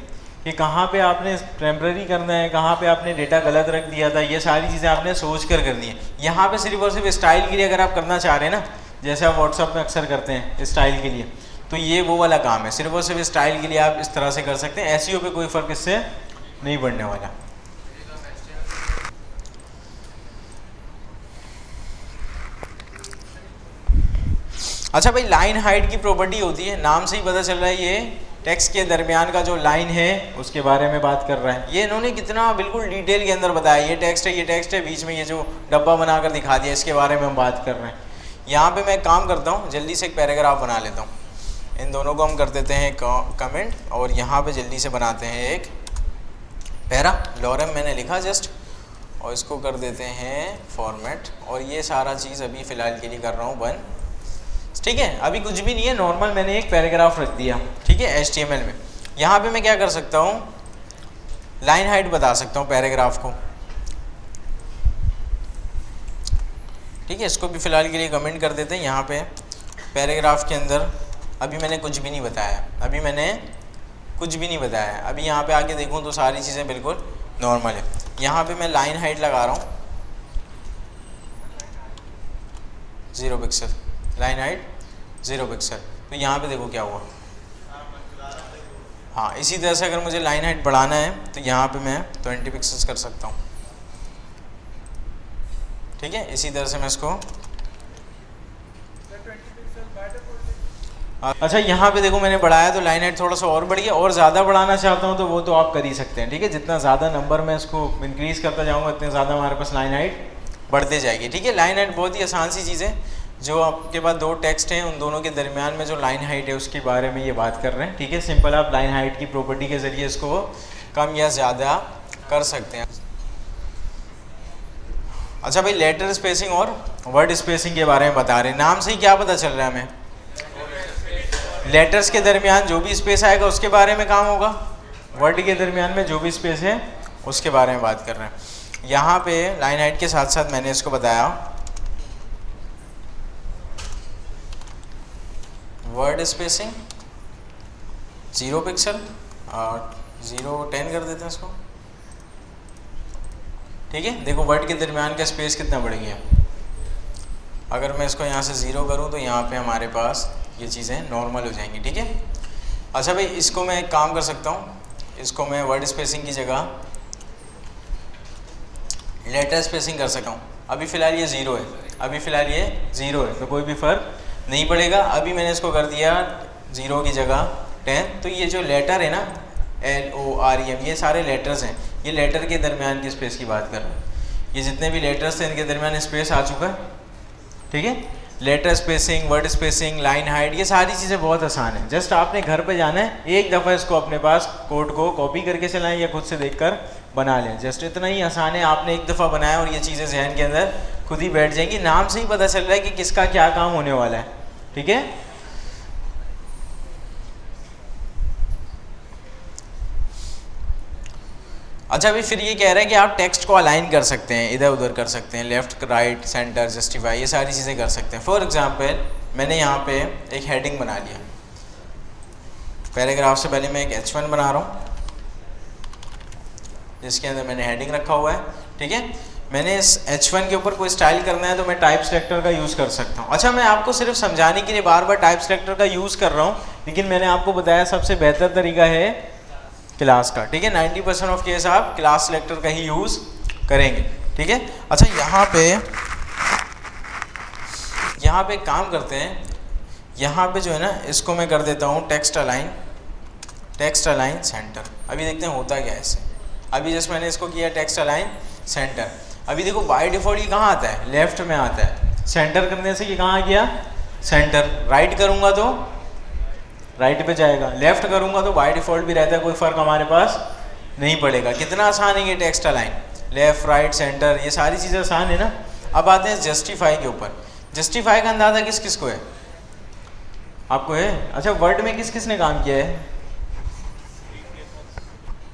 कि कहाँ पे आपने टेम्पररी करना है, कहाँ पे आपने डेटा गलत रख दिया था, ये सारी चीज़ें आपने सोच कर करनी है। यहाँ पे सिर्फ और सिर्फ स्टाइल के लिए अगर आप करना चाह रहे हैं ना, जैसे आप व्हाट्सअप में अक्सर करते हैं स्टाइल के लिए, तो ये वो वाला काम है। सिर्फ और सिर्फ स्टाइल के लिए आप इस तरह से कर सकते हैं, SEO पे कोई फ़र्क इससे नहीं पड़ने वाला। अच्छा भाई लाइन हाइट की प्रॉपर्टी होती है, नाम से ही पता चल रहा है ये टेक्स्ट के दरमियान का जो लाइन है उसके बारे में बात कर रहा है। ये इन्होंने कितना बिल्कुल डिटेल के अंदर बताया, ये टेक्स्ट है, ये टेक्स्ट है, बीच में ये जो डब्बा बनाकर दिखा दिया, इसके बारे में हम बात कर रहे हैं। यहाँ पे मैं काम करता हूँ, जल्दी से एक पैराग्राफ बना लेता हूँ। इन दोनों को हम कर देते हैं कमेंट और यहाँ पर जल्दी से बनाते हैं एक पैरा। लॉरम मैंने लिखा जस्ट, और इसको कर देते हैं फॉर्मेट, और ये सारा चीज़ अभी फ़िलहाल के लिए कर रहा हूँ बन, ठीक है। अभी कुछ भी नहीं है, नॉर्मल मैंने एक पैराग्राफ रख दिया, ठीक है, HTML में। यहाँ पे मैं क्या कर सकता हूँ, लाइन हाइट बता सकता हूँ पैराग्राफ को, ठीक है। इसको भी फ़िलहाल के लिए कमेंट कर देते हैं। यहाँ पे पैराग्राफ के अंदर अभी मैंने कुछ भी नहीं बताया, अभी मैंने कुछ भी नहीं बताया। अभी यहाँ पे आके देखूँ तो सारी चीज़ें बिल्कुल नॉर्मल है। यहाँ पे मैं लाइन हाइट लगा रहा हूँ 0 पिक्सल, लाइन हाइट 0 पिक्सल। तो यहाँ पे देखो क्या हुआ। हाँ इसी तरह से अगर मुझे लाइन हाइट बढ़ाना है तो यहाँ पे मैं 20 पिक्सल्स कर सकता हूँ, ठीक है। इसी तरह से मैं इसको अच्छा यहाँ पे देखो मैंने बढ़ाया तो लाइन हाइट थोड़ा सा और बढ़ गया, और ज़्यादा बढ़ाना चाहता हूँ तो वो तो आप कर ही सकते हैं, ठीक है। जितना ज़्यादा नंबर मैं इसको इंक्रीज़ करता जाऊँगा उतने ज़्यादा हमारे पास लाइन हाइट बढ़ते जाएगी, ठीक है। लाइन हाइट बहुत ही आसान सी चीज़ है। जो आपके पास दो टेक्स्ट हैं उन दोनों के दरमियान में जो लाइन हाइट है उसके बारे में ये बात कर रहे हैं, ठीक है। सिंपल आप लाइन हाइट की प्रॉपर्टी के ज़रिए इसको कम या ज़्यादा कर सकते हैं। अच्छा भाई लेटर स्पेसिंग और वर्ड स्पेसिंग के बारे में बता रहे हैं। नाम से ही क्या पता चल रहा है हमें, लेटर्स के दरमियान जो भी स्पेस आएगा उसके बारे में काम होगा, वर्ड के दरमियान में जो भी स्पेस है उसके बारे में बात कर रहे हैं। यहाँ पे लाइन हाइट के साथ साथ मैंने इसको बताया वर्ड स्पेसिंग 0 पिक्सल और 0:10 कर देते हैं इसको, ठीक है। देखो वर्ड के दरमियान का स्पेस कितना बढ़ गया। अगर मैं इसको यहाँ से 0 करूँ तो यहाँ पे हमारे पास ये चीज़ें नॉर्मल हो जाएंगी, ठीक है। अच्छा भाई इसको मैं एक काम कर सकता हूँ, इसको मैं वर्ड स्पेसिंग की जगह लेटर स्पेसिंग कर सकता हूँ। अभी फ़िलहाल ये 0 है, अभी फ़िलहाल ये 0 है तो कोई भी फ़र्क नहीं पड़ेगा। अभी मैंने इसको कर दिया 0 की जगह 10, तो ये जो लेटर है ना LOREM ये सारे लेटर्स हैं, ये लेटर के दरमियान की स्पेस की बात कर रहा हूँ। ये जितने भी लेटर्स थे इनके दरमियान स्पेस आ चुका है, ठीक है। Letter spacing, word spacing, line height, ये सारी चीज़ें बहुत आसान है। जस्ट आपने घर पे जाना है, एक दफ़ा इसको अपने पास कोड को कॉपी करके चलाएं या खुद से देखकर बना लें, जस्ट इतना ही आसान है। आपने एक दफ़ा बनाया और ये चीज़ें जहन के अंदर खुद ही बैठ जाएंगी। नाम से ही पता चल रहा है कि किसका क्या काम होने वाला है, ठीक है। अच्छा, अभी फिर ये कह रहा है कि आप टेक्स्ट को अलाइन कर सकते हैं, इधर उधर कर सकते हैं, लेफ्ट राइट सेंटर जस्टिफाई, ये सारी चीज़ें कर सकते हैं। फॉर एग्जांपल मैंने यहाँ पे एक हेडिंग बना लिया, पैराग्राफ से पहले मैं एक H1 बना रहा हूँ जिसके अंदर मैंने हेडिंग रखा हुआ है, ठीक है। मैंने इस H1 के ऊपर कोई स्टाइल करना है तो मैं टाइप सेलेक्टर का यूज़ कर सकता हूँ। अच्छा, मैं आपको सिर्फ समझाने के लिए बार बार टाइप सेलेक्टर का यूज़ कर रहा हूँ, लेकिन मैंने आपको बताया सबसे बेहतर तरीका है क्लास का, ठीक है। 90% ऑफ केस आप क्लास सेलेक्टर का ही यूज़ करेंगे, ठीक है। अच्छा, यहाँ पे एक काम करते हैं, यहाँ पे जो है ना इसको मैं कर देता हूँ टेक्स्ट अलाइन सेंटर। अभी देखते हैं होता क्या है इससे। अभी जस्ट मैंने इसको किया टेक्स्ट अलाइन सेंटर। अभी देखो बाय डिफ़ॉल्ट ये कहाँ आता है, लेफ्ट में आता है। सेंटर करने से ये कहाँ आ गया, सेंटर। राइट करूँगा तो राइट पे जाएगा, लेफ्ट करूँगा तो बाय डिफ़ॉल्ट भी रहता है, कोई फ़र्क हमारे पास नहीं पड़ेगा। कितना आसान है ये text align, left right centre, ये सारी चीज़ें आसान है ना। अब आते हैं जस्टिफाई के ऊपर। जस्टिफाई का अंदाज़ा किस किस को है, आपको है? अच्छा, वर्ड में किस किस ने काम किया है?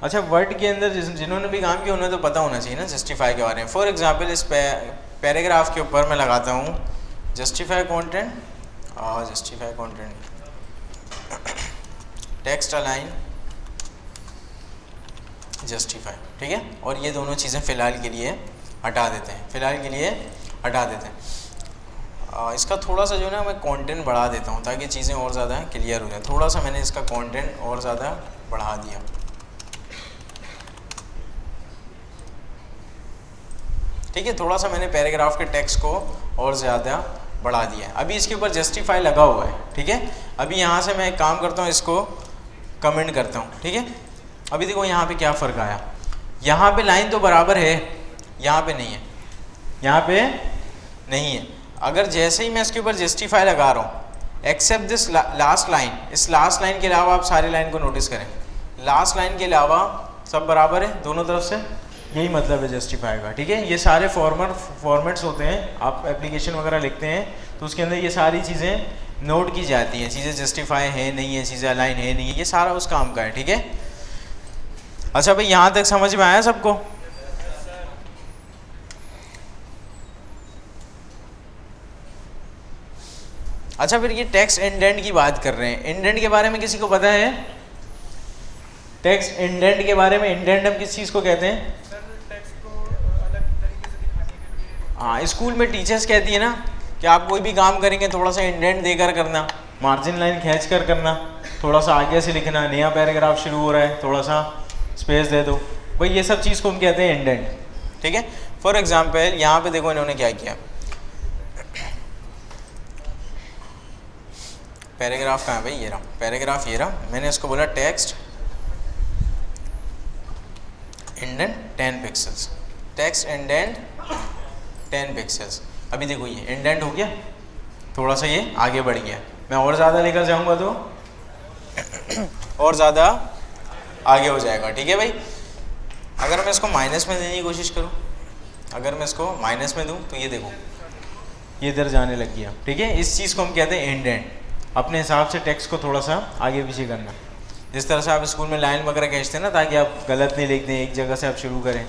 अच्छा, वर्ड के अंदर जिन्होंने भी काम किया उन्हें तो पता होना चाहिए ना जस्टिफाई के बारे में। फॉर एग्जांपल इस पैराग्राफ के ऊपर मैं लगाता हूँ जस्टिफाई कंटेंट और justify content text align justify, ठीक है। और ये दोनों चीज़ें फ़िलहाल के लिए हटा देते हैं, इसका थोड़ा सा जो है ना मैं कंटेंट बढ़ा देता हूँ ताकि चीज़ें और ज़्यादा क्लियर हो जाए। थोड़ा सा मैंने इसका कंटेंट और ज़्यादा बढ़ा दिया, ठीक है। थोड़ा सा मैंने पैराग्राफ के टेक्स्ट को और ज़्यादा बढ़ा दिया है। अभी इसके ऊपर जस्टिफाई लगा हुआ है, ठीक है। अभी यहाँ से मैं एक काम करता हूँ, इसको कमेंट करता हूँ, ठीक है। अभी देखो यहाँ पे क्या फ़र्क आया, यहाँ पे लाइन तो बराबर है, यहाँ पे नहीं है, अगर जैसे ही मैं इसके ऊपर जस्टिफाई लगा रहा हूँ, एक्सेप्ट दिस लास्ट लाइन, इस लास्ट लाइन के अलावा आप सारी लाइन को नोटिस करें, लास्ट लाइन के अलावा सब बराबर है दोनों तरफ से। यही मतलब है जस्टिफाई का, ठीक है। ये सारे फॉर्मेट्स होते हैं, आप एप्लीकेशन वगैरह लिखते हैं तो उसके अंदर ये सारी चीज़ें नोट की जाती हैं, चीज़ें जस्टिफाई है नहीं है, चीज़ें अलाइन है नहीं है, ये सारा उस काम का है, ठीक है। अच्छा भाई, यहाँ तक समझ में आया सबको? अच्छा, फिर ये टेक्स्ट इंडेंट की बात कर रहे हैं। इंडेंट के बारे में किसी को पता है? टेक्स्ट इंडेंट के बारे में, इंडेंट हम किस चीज़ को कहते हैं? हाँ, स्कूल में टीचर्स कहती है ना कि आप कोई भी काम करेंगे थोड़ा सा इंडेंट देकर करना, मार्जिन लाइन खींच कर करना, थोड़ा सा आगे से लिखना, नया पैराग्राफ शुरू हो रहा है थोड़ा सा स्पेस दे दो, भाई ये सब चीज़ को हम कहते हैं इंडेंट, ठीक है। फॉर एग्जांपल यहाँ पे देखो इन्होंने क्या किया, पैराग्राफ कहाँ है भाई, ये रहा पैराग्राफ, ये रहा। मैंने इसको बोला text indent 10 pixels, text indent 10 pixels. अभी देखो ये इंडेंट हो गया, थोड़ा सा ये आगे बढ़ गया। मैं और ज़्यादा लेकर जाऊँगा तो और ज़्यादा आगे हो जाएगा, ठीक है भाई। अगर मैं इसको माइनस में देने की कोशिश करूँ, अगर मैं इसको माइनस में दूँ तो ये देखो ये इधर जाने लग गया, ठीक है। इस चीज़ को हम कहते हैं इंडेंट। अपने हिसाब से टेक्स्ट को थोड़ा सा आगे पीछे करना, जिस तरह से आप स्कूल में लाइन वगैरह खींचते हैं ना, ताकि आप गलत नहीं लिख दें, एक जगह से आप शुरू करें।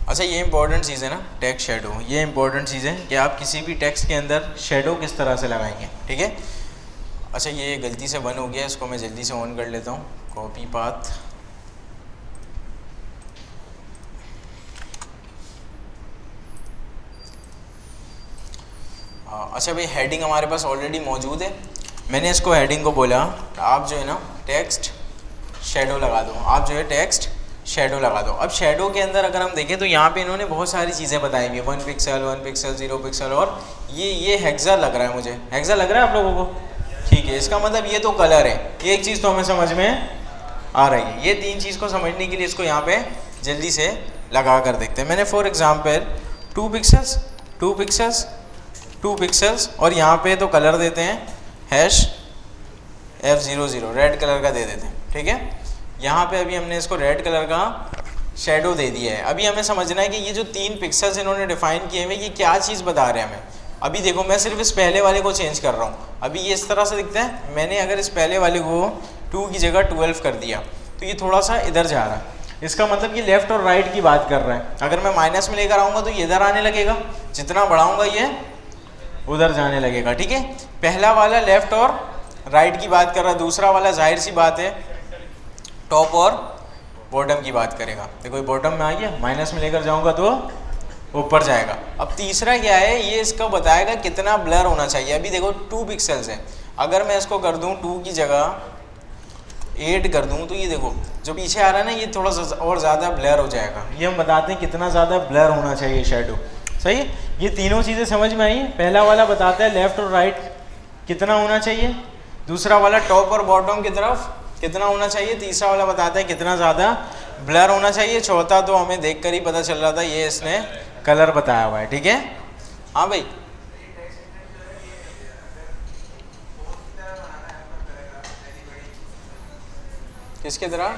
अच्छा, ये इंपॉर्टेंट चीज़ है ना टेक्स्ट शेडो, ये इंपॉर्टेंट चीज़ है कि आप किसी भी टेक्स्ट के अंदर शेडो किस तरह से लगाएंगे, ठीक है। अच्छा, ये गलती से बंद हो गया, इसको मैं जल्दी से ऑन कर लेता हूँ, कॉपी पाथ। अच्छा भाई, हेडिंग हमारे पास ऑलरेडी मौजूद है। मैंने इसको हेडिंग को बोला आप जो है ना टेक्स्ट शेडो लगा दो, आप जो है टेक्स्ट शेडो लगा दो। अब शेडो के अंदर अगर हम देखें तो यहाँ पे इन्होंने बहुत सारी चीज़ें बताई हुई है, 1 पिक्सल 0 पिक्सल, और ये हेक्सा लग रहा है, मुझे हेक्सा लग रहा है आप लोगों को, ठीक है। इसका मतलब ये तो कलर है, एक चीज़ तो हमें समझ में आ रही है। ये 3 चीज़ को समझने के लिए इसको यहाँ पे जल्दी से लगा कर देखते हैं। मैंने for example 2 pixels 2 pixels 2 pixels और यहाँ पे तो कलर देते हैं #F00, रेड कलर का दे देते हैं, ठीक है। यहाँ पे अभी हमने इसको रेड कलर का शेडो दे दिया है। अभी हमें समझना है कि ये जो 3 पिक्सल्स इन्होंने डिफाइन किए हुए ये क्या चीज़ बता रहे हैं हमें। अभी देखो मैं सिर्फ इस पहले वाले को चेंज कर रहा हूँ। अभी ये इस तरह से दिखता है, मैंने अगर इस पहले वाले को 2 की जगह 12 कर दिया तो ये थोड़ा सा इधर जा रहा है। इसका मतलब कि लेफ़्ट और राइट की बात कर रहा है। अगर मैं माइनस में लेकर आऊँगा तो ये इधर आने लगेगा, जितना बढ़ाऊँगा ये उधर जाने लगेगा। ठीक है, पहला वाला लेफ़्ट और राइट की बात कर रहा है, दूसरा वाला जाहिर सी बात है टॉप और बॉटम की बात करेगा। देखो ये बॉटम में आ गया, माइनस में लेकर जाऊँगा तो ऊपर जाएगा। अब तीसरा क्या है, ये इसका बताएगा कितना ब्लर होना चाहिए। अभी देखो 2 पिक्सल्स है, अगर मैं इसको कर दूँ 2 की जगह 8 कर दूँ तो ये देखो जो पीछे आ रहा है ना ये थोड़ा सा और ज़्यादा ब्लर हो जाएगा। ये हम बताते हैं कितना ज़्यादा ब्लर होना चाहिए शेडो। सही है, ये तीनों चीज़ें समझ में आई। पहला वाला बताता है लेफ़्ट और राइट कितना होना चाहिए, दूसरा वाला टॉप और बॉटम की तरफ कितना होना चाहिए, तीसरा वाला बताता है कितना ज़्यादा ब्लर होना चाहिए, चौथा तो हमें देखकर ही पता चल रहा था, ये इसने कलर बताया हुआ है। ठीक है, हाँ भाई किसकी तरह?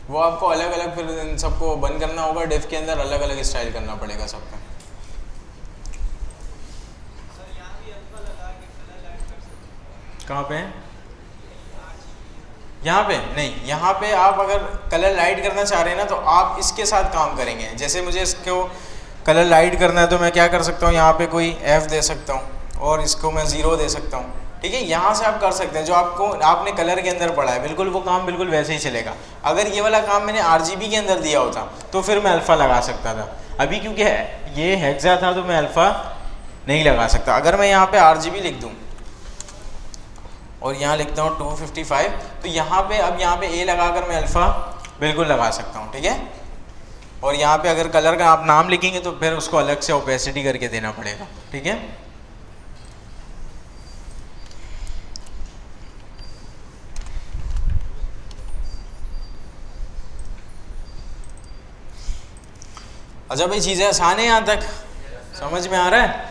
वो आपको अलग अलग फिर इन सबको बंद करना होगा, डिफ के अंदर अलग अलग स्टाइल करना पड़ेगा सबका। कहाँ पे? यहाँ पे नहीं, यहाँ पे आप अगर कलर लाइट करना चाह रहे हैं ना तो आप इसके साथ काम करेंगे। जैसे मुझे इसको कलर लाइट करना है तो मैं क्या कर सकता हूँ, यहाँ पे कोई F दे सकता हूँ और इसको मैं 0 दे सकता हूँ। ठीक है, यहाँ से आप कर सकते हैं जो आपने कलर के अंदर पढ़ा है, बिल्कुल वो काम बिल्कुल वैसे ही चलेगा। अगर ये वाला काम मैंने RGB के अंदर दिया होता तो फिर मैं अल्फ़ा लगा सकता था। अभी क्योंकि ये हेक्सा था तो मैं अल्फ़ा नहीं लगा सकता। अगर मैं यहाँ पे RGB लिख दूँ और यहाँ लिखता हूँ 255 तो यहाँ पे अब यहाँ पे A लगाकर मैं अल्फ़ा बिल्कुल लगा सकता हूँ। ठीक है, और यहाँ पे अगर कलर का आप नाम लिखेंगे तो फिर उसको अलग से ओपेसिटी करके देना पड़ेगा। ठीक है, अच्छा भाई चीज़ें आसान है, यहाँ तक समझ में आ रहा है?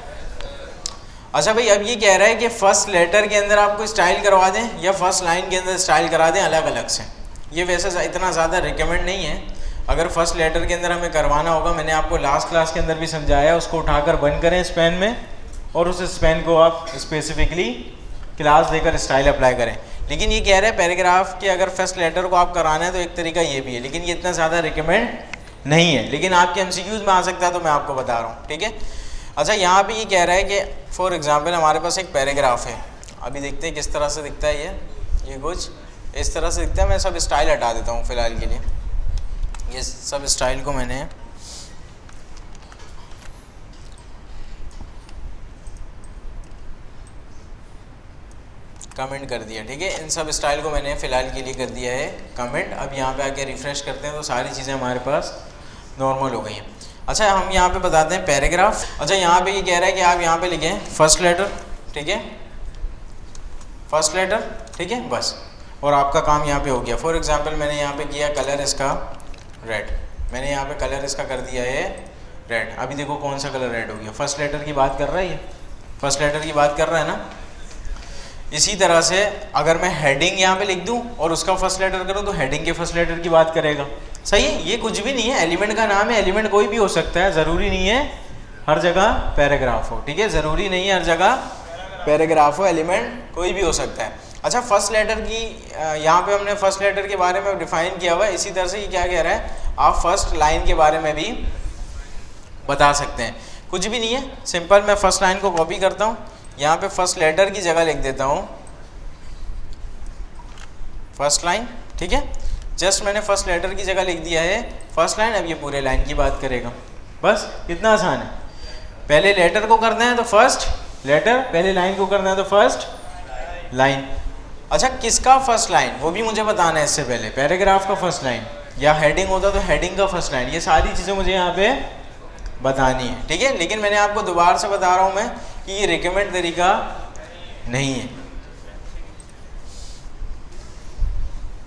अच्छा भाई अब ये कह रहा है कि फर्स्ट लेटर के अंदर आपको स्टाइल करवा दें या फर्स्ट लाइन के अंदर स्टाइल करा दें अलग अलग से। ये वैसे इतना ज़्यादा रिकमेंड नहीं है। अगर फर्स्ट लेटर के अंदर हमें करवाना होगा, मैंने आपको लास्ट क्लास के अंदर भी समझाया, उसको उठाकर बंद करें स्पेन में और उस स्पेन को आप स्पेसिफिकली क्लास देकर स्टाइल अप्लाई करें। लेकिन ये कह रहा है पैराग्राफ के अगर फर्स्ट लेटर को आप कराना है तो एक तरीका ये भी है, लेकिन ये इतना ज़्यादा रिकमेंड नहीं है, लेकिन आपके MCQs में आ सकता है तो मैं आपको बता रहा हूँ। ठीक है, अच्छा यहाँ पे ये कह रहा है कि फॉर एग्जांपल हमारे पास एक पैराग्राफ है। अभी देखते हैं किस तरह से दिखता है ये कुछ इस तरह से दिखता है। मैं सब स्टाइल हटा देता हूँ फ़िलहाल के लिए, ये सब स्टाइल को मैंने कमेंट कर दिया। ठीक है, इन सब स्टाइल को मैंने फ़िलहाल के लिए कर दिया है कमेंट। अब यहाँ पे आके रिफ़्रेश करते हैं तो सारी चीज़ें हमारे पास नॉर्मल हो गई हैं। अच्छा हम यहाँ पे बताते हैं पैराग्राफ। अच्छा यहाँ पे ये कह रहा है कि आप यहाँ पे लिखें फर्स्ट लेटर। ठीक है, फर्स्ट लेटर। ठीक है, बस, और आपका काम यहाँ पे हो गया। फॉर एग्जांपल मैंने यहाँ पे किया कलर इसका रेड, मैंने यहाँ पे कलर इसका कर दिया है रेड। अभी देखो कौन सा कलर रेड हो गया, फर्स्ट लेटर की बात कर रहा है, ये फर्स्ट लेटर की बात कर रहा है ना। इसी तरह से अगर मैं हेडिंग यहाँ पे लिख दूँ और उसका फर्स्ट लेटर करूँ तो हेडिंग के फर्स्ट लेटर की बात करेगा। सही है, ये कुछ भी नहीं है, एलिमेंट का नाम है, एलिमेंट कोई भी हो सकता है, ज़रूरी नहीं है हर जगह पैराग्राफ हो। ठीक है, ज़रूरी नहीं है हर जगह पैराग्राफ हो, एलिमेंट कोई भी हो सकता है। अच्छा फर्स्ट लेटर की यहाँ पे हमने फर्स्ट लेटर के बारे में डिफाइन किया हुआ है। इसी तरह से ये क्या कह रहा है, आप फर्स्ट लाइन के बारे में भी बता सकते हैं। कुछ भी नहीं है, सिंपल मैं फर्स्ट लाइन को कॉपी करता हूँ, यहाँ पे फर्स्ट लेटर की जगह लिख देता हूँ फर्स्ट लाइन। ठीक है, जस्ट मैंने फर्स्ट लेटर की जगह लिख दिया है फर्स्ट लाइन। अब ये पूरे लाइन की बात करेगा, बस इतना आसान है। पहले लेटर को करना है तो फर्स्ट लेटर, पहले लाइन को करना है तो फर्स्ट लाइन। अच्छा किसका फर्स्ट लाइन वो भी मुझे बताना है इससे पहले, पैराग्राफ का फर्स्ट लाइन या हेडिंग होता तो हेडिंग का फर्स्ट लाइन, ये सारी चीज़ें मुझे यहाँ पे बतानी है। ठीक है, लेकिन मैंने आपको दोबारा से बता रहा हूँ मैं कि ये रिकमेंड तरीका नहीं है।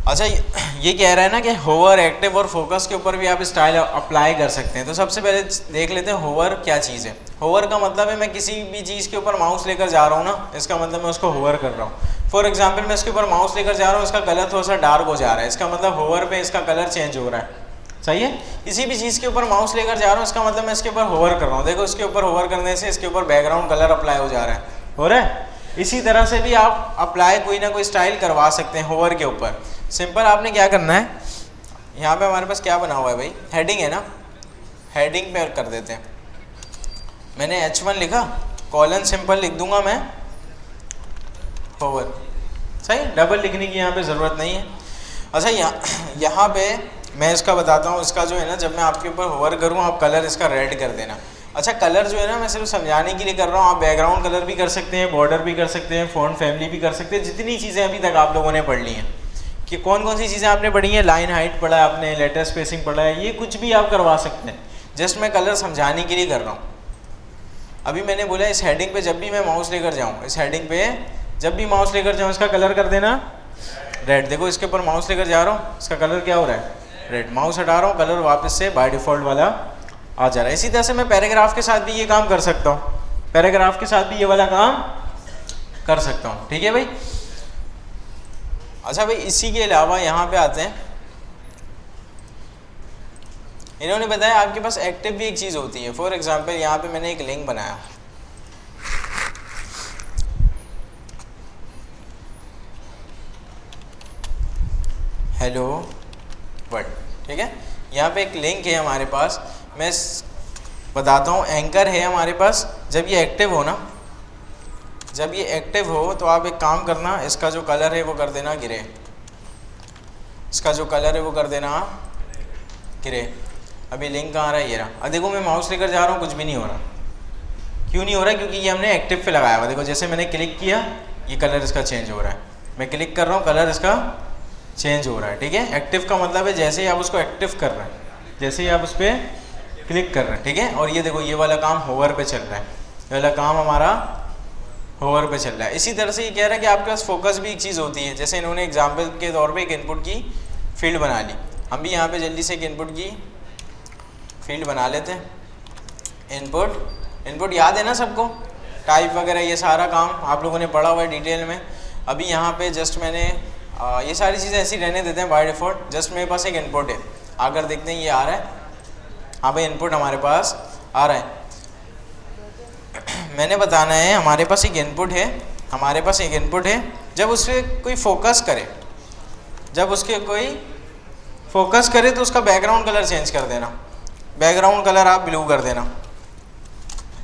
अच्छा ये कह रहा है ना कि होवर, एक्टिव और फोकस के ऊपर भी आप स्टाइल अप्लाई कर सकते हैं। तो सबसे पहले देख लेते हैं होवर क्या चीज़ है। होवर का मतलब है मैं किसी भी चीज़ के ऊपर माउस लेकर जा रहा हूँ ना, इसका मतलब मैं उसको होवर कर रहा हूँ। फॉर एग्जांपल मैं इसके ऊपर माउस लेकर जा रहा हूँ, इसका कलर थोड़ा सा डार्क हो जा रहा है, इसका मतलब होवर पे इसका कलर चेंज हो रहा है। सही है। किसी भी चीज़ के ऊपर माउस लेकर जा रहा हूँ, इसका मतलब मैं इसके ऊपर होवर कर रहा हूँ। देखो इसके ऊपर होवर करने से इसके ऊपर बैकग्राउंड कलर अप्लाई हो जा रहा है, हो रहा है। इसी तरह से भी आप अप्लाई कोई ना कोई स्टाइल करवा सकते हैं होवर के ऊपर। सिंपल आपने क्या करना है, यहाँ पे हमारे पास क्या बना हुआ है भाई, हेडिंग है ना, हेडिंग पे कर देते हैं। मैंने H1 लिखा, कॉलन सिंपल लिख दूंगा मैं होवर। सही, डबल लिखने की यहाँ पे ज़रूरत नहीं है। अच्छा यहाँ पे मैं इसका बताता हूँ, इसका जो है ना, जब मैं आपके ऊपर होवर करूँ आप कलर इसका रेड कर देना। अच्छा कलर जो है ना मैं सिर्फ समझाने के लिए कर रहा हूँ, आप बैकग्राउंड कलर भी कर सकते हैं, बॉर्डर भी कर सकते हैं, फ़ॉन्ट फैमिली भी कर सकते हैं। जितनी चीज़ें अभी तक आप लोगों ने पढ़ ली हैं, कि कौन कौन सी चीज़ें आपने पढ़ी हैं, लाइन हाइट पढ़ा है आपने, लेटर स्पेसिंग पढ़ा है, ये कुछ भी आप करवा सकते हैं। जस्ट मैं कलर समझाने के लिए कर रहा हूँ। अभी मैंने बोला इस हेडिंग पे जब भी मैं माउस लेकर जाऊँ, इस हेडिंग पे जब भी माउस लेकर जाऊँ इसका कलर कर देना रेड। देखो इसके ऊपर माउस लेकर जा रहा हूँ, इसका कलर क्या हो रहा है, रेड। माउस हटा रहा हूँ, कलर वापस से बाय डिफ़ॉल्ट वाला आ जा रहा है। इसी तरह से मैं पैराग्राफ के साथ भी ये काम कर सकता हूँ, पैराग्राफ के साथ भी ये वाला काम कर सकता हूँ। ठीक है भाई। अच्छा भाई इसी के अलावा यहाँ पे आते हैं, इन्होंने बताया आपके पास एक्टिव भी एक चीज़ होती है। फॉर एग्जांपल यहाँ पे मैंने एक लिंक बनाया, हेलो वर्ल्ड, ठीक है। यहाँ पे एक लिंक है हमारे पास, मैं बताता हूँ। एंकर है हमारे पास, जब ये एक्टिव हो ना, जब ये एक्टिव हो तो आप एक काम करना, इसका जो कलर है वो कर देना ग्रे, इसका जो कलर है वो कर देना ग्रे। अभी लिंक कहाँ रहा है, ये रहा। अब देखो मैं माउस लेकर जा रहा हूँ, कुछ भी नहीं हो रहा। क्यों नहीं हो रहा, क्योंकि ये हमने एक्टिव पे लगाया हुआ। देखो जैसे मैंने क्लिक किया ये कलर इसका चेंज हो रहा है, मैं क्लिक कर रहा हूँ कलर इसका चेंज हो रहा है। ठीक है। एक्टिव का मतलब है जैसे ही आप उसको एक्टिव कर रहे हैं, जैसे ही आप उस पर क्लिक कर रहे हैं। ठीक है। और ये देखो ये वाला काम होवर पे चल रहा है, ये वाला काम हमारा होवर पे चल रहा है। इसी तरह से ये कह रहा है कि आपके पास फोकस भी एक चीज़ होती है। जैसे इन्होंने एग्जाम्पल के तौर पे एक इनपुट की फील्ड बना ली, हम भी यहाँ पे जल्दी से एक इनपुट की फील्ड बना लेते हैं। इनपुट याद है ना सबको, टाइप वगैरह ये सारा काम आप लोगों ने पढ़ा हुआ है डिटेल में। अभी यहाँ पे जस्ट मैंने ये सारी चीज़ें ऐसी रहने देते हैं बाय डिफ़ॉल्ट। जस्ट मेरे पास एक इनपुट है, आकर देखते हैं ये आ रहा है। हाँ भाई इनपुट हमारे पास आ रहा है। मैंने बताना है हमारे पास एक इनपुट है, हमारे पास एक इनपुट है। जब उस पर कोई फोकस करे, जब उसके कोई फोकस करे तो उसका बैकग्राउंड कलर चेंज कर देना, बैकग्राउंड कलर आप ब्लू कर देना।